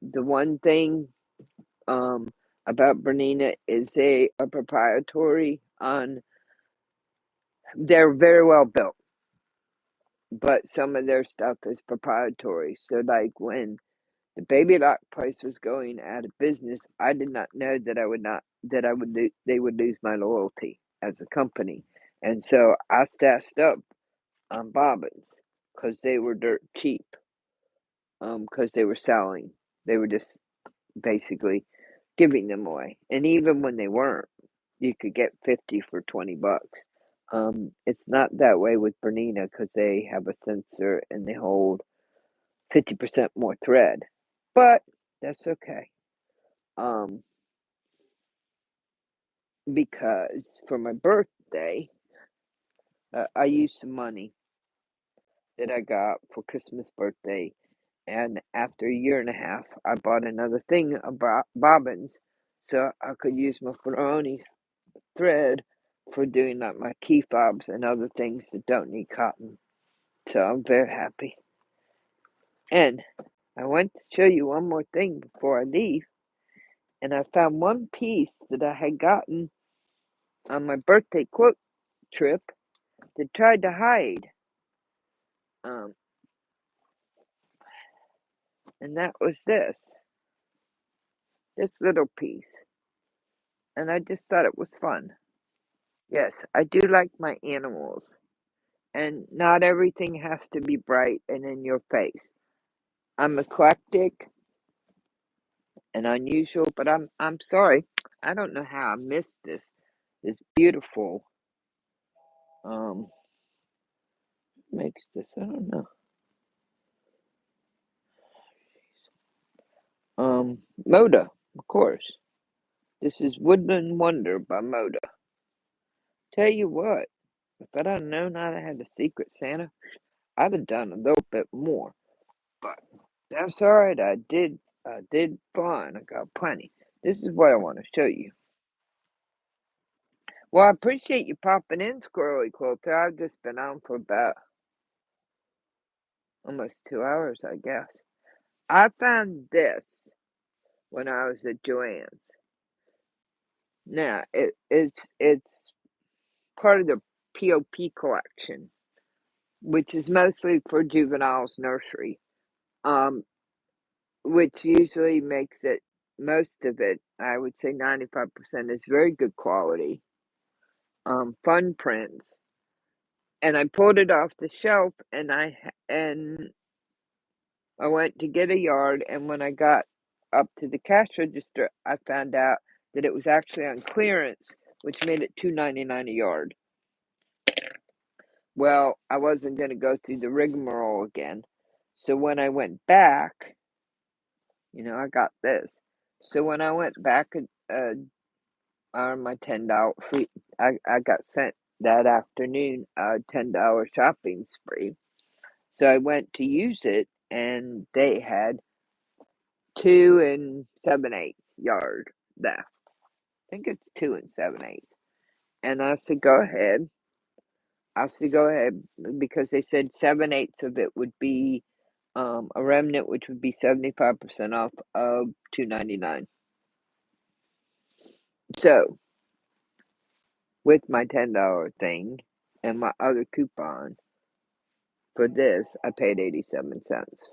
The one thing about Bernina is they are proprietary on. They're very well built, but some of their stuff is proprietary. So, like when the Baby Lock place was going out of business, I did not know that they would lose my loyalty as a company, and so I stashed up on bobbins because they were dirt cheap. Because they were selling, they were just basically giving them away, and even when they weren't, you could get 50 for $20. It's not that way with Bernina because they have a sensor and they hold 50% more thread, but that's okay. Because for my birthday, I used some money that I got for Christmas birthday, and after a year and a half, I bought another thing of bobbins so I could use my Ferroni thread for doing like my key fobs and other things that don't need cotton. So I'm very happy. And I want to show you one more thing before I leave. And I found one piece that I had gotten on my birthday quote trip that tried to hide. And that was this little piece. And I just thought it was fun. Yes, I do like my animals. And not everything has to be bright and in your face. I'm eclectic and unusual, but I'm sorry. I don't know how I missed this beautiful makes this, I don't know. Moda, of course. This is Woodland Wonder by Moda. Tell you what, if I'd have known I had a Secret Santa, I'd have done a little bit more. But that's alright, I did fine. I got plenty. This is what I want to show you. Well, I appreciate you popping in, Squirrely Quilter. I've just been on for about almost 2 hours, I guess. I found this when I was at Joann's. Now, it's part of the POP collection, which is mostly for juveniles nursery, which usually makes it, most of it, I would say 95% is very good quality, fun prints. And I pulled it off the shelf, and I went to get a yard, and when I got up to the cash register, I found out that it was actually on clearance, which made it $2.99 a yard. Well, I wasn't going to go through the rigmarole again. So when I went back, I got this. So when I went back on my $10 free, I got sent that afternoon a $10 shopping spree. So I went to use it, and they had 2 7/8 yard left. I think it's 2 7/8. And I said, go ahead. Because they said 7/8 of it would be a remnant, which would be 75% off of $2.99. So with my $10 thing and my other coupon for this, I paid 87 cents.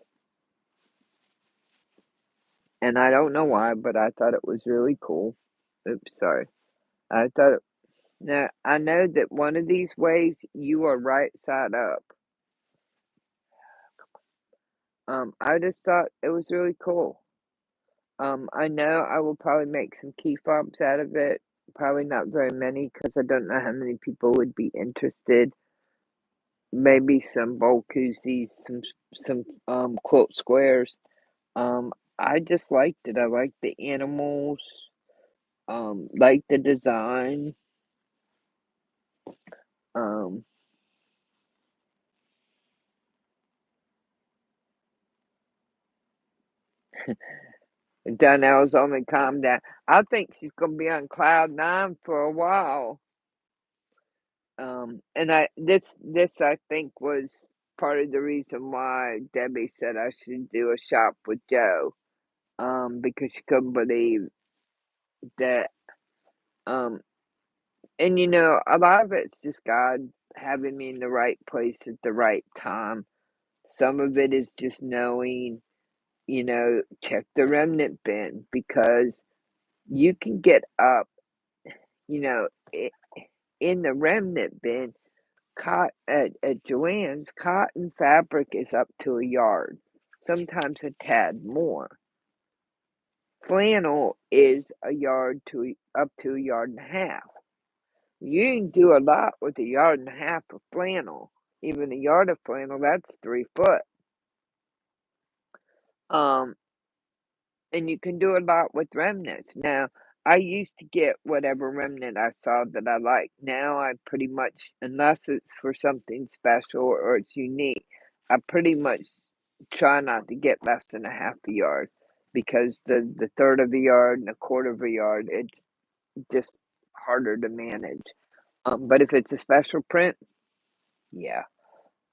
And I don't know why, but I thought it was really cool. Oops, sorry. I thought it, now I know that one of these ways you are right side up. I just thought it was really cool. I know I will probably make some key fobs out of it. Probably not very many because I don't know how many people would be interested. Maybe some bowl koozies, some quilt squares. I just liked it. I liked the animals. Liked the design. Um, Donnell's only calmed down. I think she's gonna be on cloud 9 for a while. And this I think was part of the reason why Debbie said I should do a shop with Joe. Because she couldn't believe that. And a lot of it's just God having me in the right place at the right time. Some of it is just knowing, check the remnant bin because you can get up, in the remnant bin. At Joann's, cotton fabric is up to a yard, sometimes a tad more. Flannel is up to a yard and a half. You can do a lot with a yard and a half of flannel. Even a yard of flannel, that's 3 foot. Um, and you can do a lot with remnants. Now, I used to get whatever remnant I saw that I liked. Now I pretty much, unless it's for something special or it's unique, I pretty much try not to get less than a half a yard because the third of a yard and a quarter of a yard, it's just harder to manage. But if it's a special print, yeah.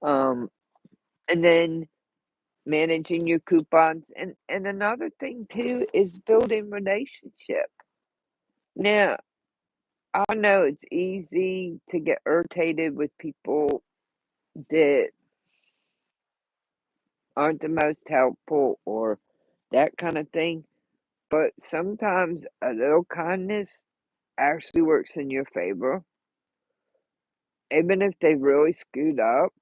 Um, and then managing your coupons, and another thing too is building relationship. Now, I know it's easy to get irritated with people that aren't the most helpful or that kind of thing, but sometimes a little kindness actually works in your favor. Even if they really screwed up,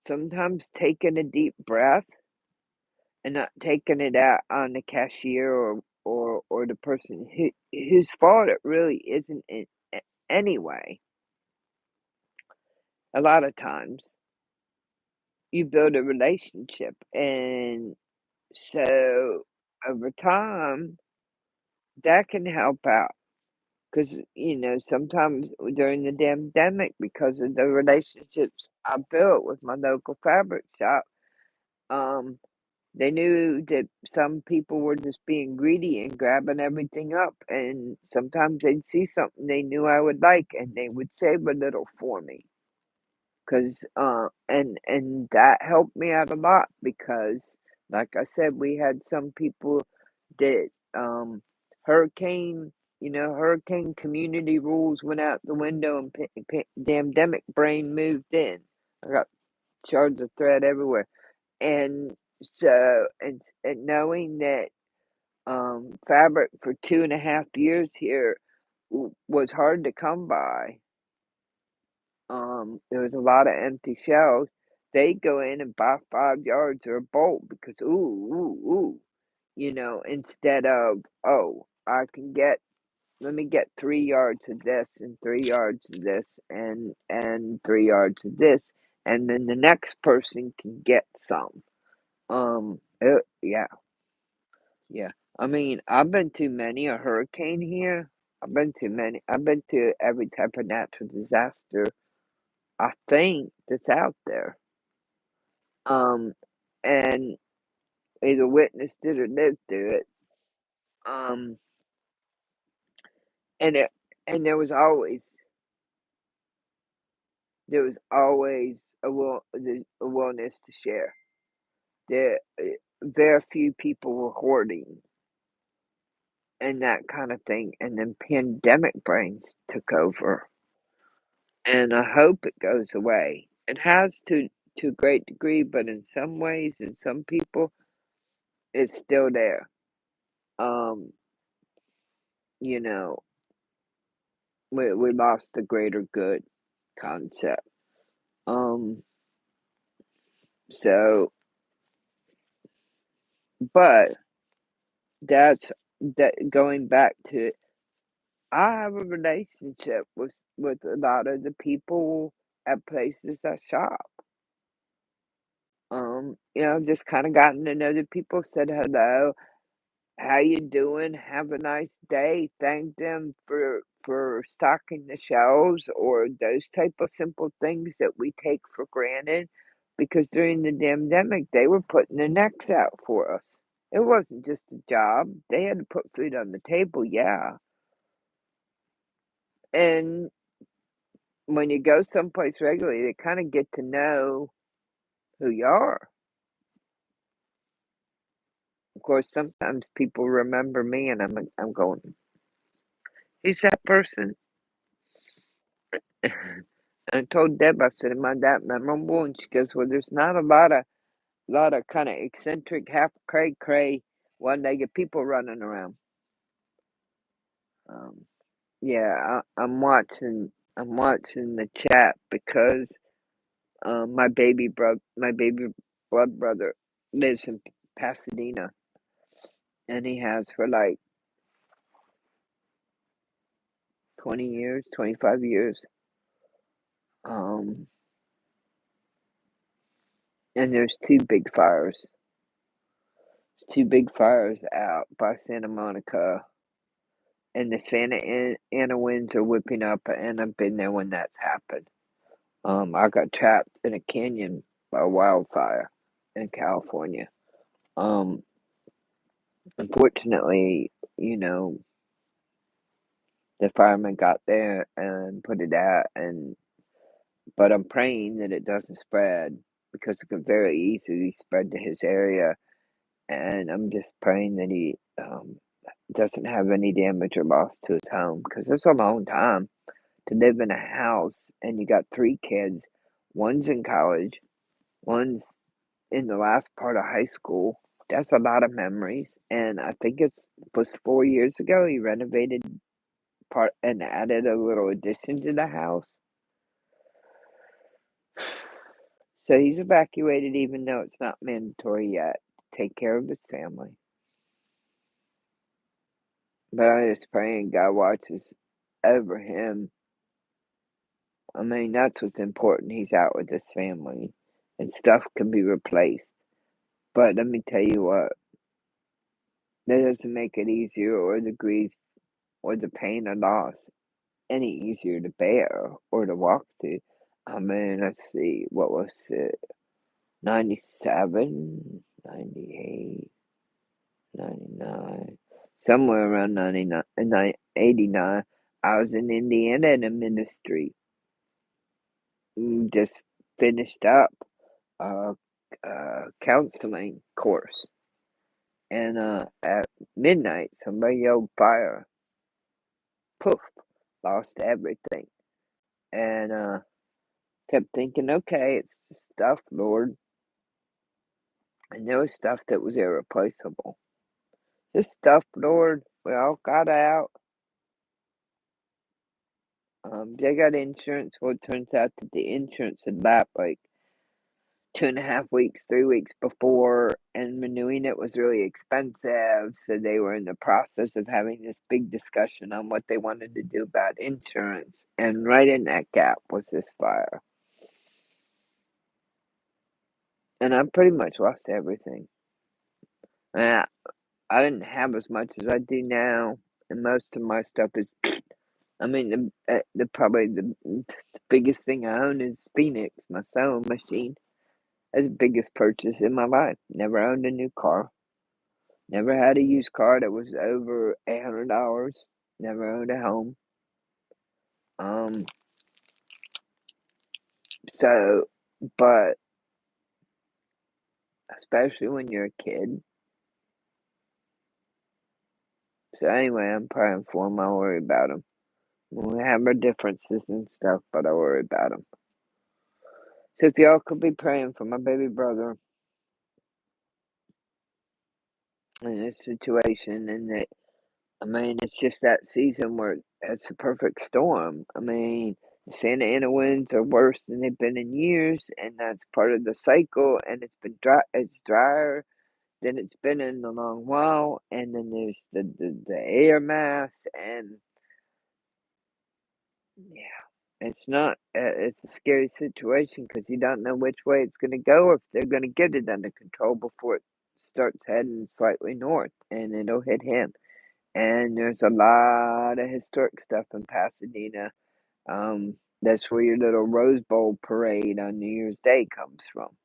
sometimes taking a deep breath and not taking it out on the cashier or the person whose fault it really isn't anyway. A lot of times you build a relationship, and so over time that can help out because sometimes during the pandemic, because of the relationships I built with my local fabric shop, um they knew that some people were just being greedy and grabbing everything up, and sometimes they'd see something they knew I would like, and they would save a little for me. Cause and that helped me out a lot because, like I said, we had some people that, hurricane hurricane community rules went out the window and pandemic brain moved in. I got shards of thread everywhere. And so and knowing that, fabric for 2.5 years here was hard to come by, there was a lot of empty shelves. They go in and buy 5 yards or a bolt because instead of, oh, let me get 3 yards of this and 3 yards of this and 3 yards of this, and then the next person can get some. Yeah, yeah. I mean, I've been to many a hurricane here. I've been to every type of natural disaster I think that's out there. Um, and either witnessed it or lived through it. Um, and it and there was always there's a willingness to share. There very few people were hoarding and that kind of thing, and then pandemic brains took over, and I hope it goes away. It has to a great degree, but in some ways, in some people, it's still there. Um, you know, we lost the greater good concept. Um, so, but that's that going back to I have a relationship with a lot of the people at places I shop. Just kind of gotten to know the people, said hello, how you doing? Have a nice day. Thank them for stocking the shelves or those type of simple things that we take for granted. Because during the pandemic, they were putting their necks out for us. It wasn't just a job. They had to put food on the table, yeah. And when you go someplace regularly, they kind of get to know who you are. Of course, sometimes people remember me, and I'm going, who's that person? I told Deb, I said, "Am I that memorable?" And she goes, "Well, there's not a lot of kind of eccentric, half cray, one-legged people running around." Um, yeah, I'm watching the chat because my baby blood brother lives in Pasadena, and he has for like 20 years, 25 years. Um, and there's two big fires out by Santa Monica, and the Ana winds are whipping up, and I've been there when that's happened. I got trapped in a canyon by a wildfire in California. Um, Unfortunately, you know, the firemen got there and put it out, but I'm praying that it doesn't spread because it could very easily spread to his area, and I'm just praying that he doesn't have any damage or loss to his home because it's a long time to live in a house and you got 3 kids. One's in college, one's in the last part of high school. That's a lot of memories, and I think it was 4 years ago he renovated part and added a little addition to the house. So he's evacuated even though it's not mandatory yet to take care of his family. But I'm just praying God watches over him. I mean, that's what's important. He's out with his family, and stuff can be replaced. But let me tell you what, that doesn't make it easier or the grief or the pain or loss any easier to bear or to walk through. I mean, let's see, what was it? 97, 98, 99, somewhere around 99, 89. I was in Indiana in a ministry. Just finished up a, counseling course. And at midnight, somebody yelled fire. Poof, lost everything. And kept thinking, okay, it's just stuff, Lord. And there was stuff that was irreplaceable. This stuff, Lord, we all got out. They got insurance. Well, it turns out that the insurance had lapsed like 2.5 weeks, 3 weeks before, and renewing it was really expensive. So they were in the process of having this big discussion on what they wanted to do about insurance. And right in that gap was this fire. And I pretty much lost everything. And I didn't have as much as I do now, and most of my stuff is. I mean, probably the biggest thing I own is Phoenix, my sewing machine. That's the biggest purchase in my life. Never owned a new car. Never had a used car that was over $800. Never owned a home. Um. So, but especially when you're a kid. So anyway, I'm praying for him. I worry about him. We have our differences and stuff, but I worry about him. So if y'all could be praying for my baby brother in this situation, and that, I mean, it's just that season where it's a perfect storm. I mean, the Santa Ana winds are worse than they've been in years, and that's part of the cycle. And it's been dry. It's drier than it's been in a long while. And then there's the air mass, and yeah, it's not. It's a scary situation because you don't know which way it's going to go, if they're going to get it under control before it starts heading slightly north, and it'll hit him. And there's a lot of historic stuff in Pasadena. That's where your little Rose Bowl parade on New Year's Day comes from.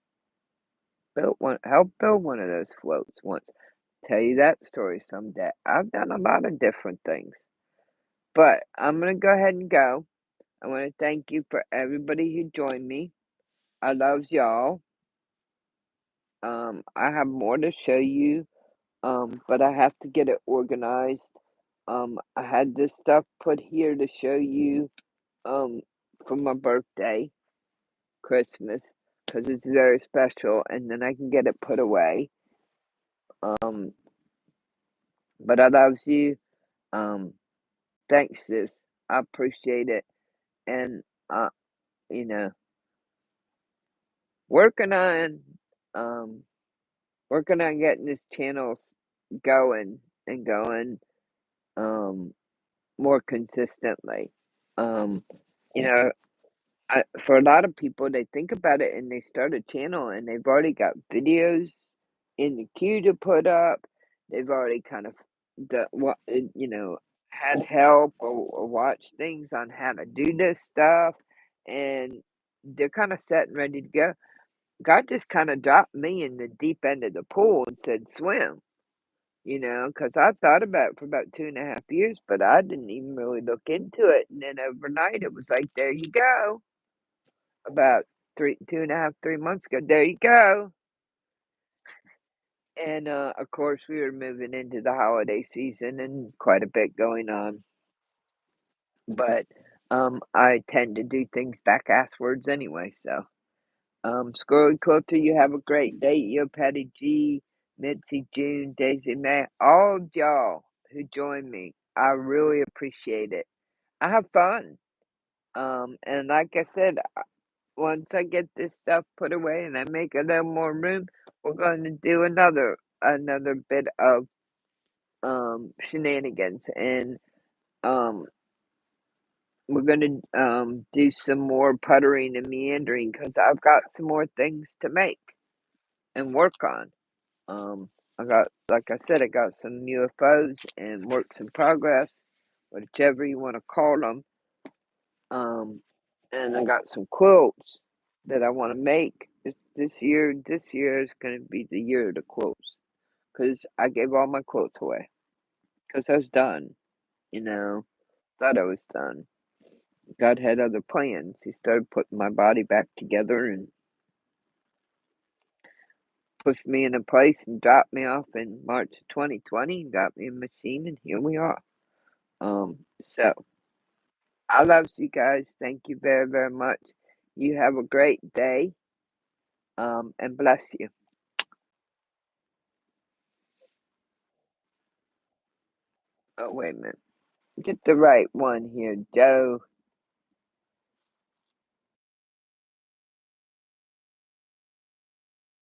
Helped build one of those floats once. Tell you that story someday. I've done a lot of different things. But I'm gonna go ahead and go. I want to thank you for everybody who joined me. I loves y'all. I have more to show you. But I have to get it organized. I had this stuff put here to show you, for my birthday, Christmas, because it's very special, and then I can get it put away. Um, but I loves you. Um, thanks, sis. I appreciate it, and you know, working on, um, working on getting this channel going and going, um, more consistently. Um, you know, for a lot of people, they think about it and they start a channel and they've already got videos in the queue to put up. They've already kind of had help or watched things on how to do this stuff, and they're kind of set and ready to go. God just kind of dropped me in the deep end of the pool and said, swim. you know, because I thought about it for about 2.5 years, but I didn't even really look into it. And then overnight, it was like, there you go. About 2.5, 3 months ago, there you go. And of course, we were moving into the holiday season and quite a bit going on. But I tend to do things back asswards anyway. So, Squirrely Quilter, you have a great day. You, Patty G, Mitzi, June, Daisy, May, all y'all who joined me. I really appreciate it. I have fun. And like I said, once I get this stuff put away and I make a little more room, we're going to do another bit of shenanigans, and um we're gonna do some more puttering and meandering because I've got some more things to make and work on. I got, like I said, I got some UFOs and works in progress, whichever you want to call them. And I got some quilts that I want to make this year. This year is going to be the year of the quilts because I gave all my quilts away because I was done. You know, thought I was done. God had other plans. He started putting my body back together and pushed me in a place and dropped me off in March of 2020. Got me a machine, and here we are. So I love you guys. Thank you very, very much. You have a great day. And bless you. Oh, wait a minute. Get the right one here, Joe.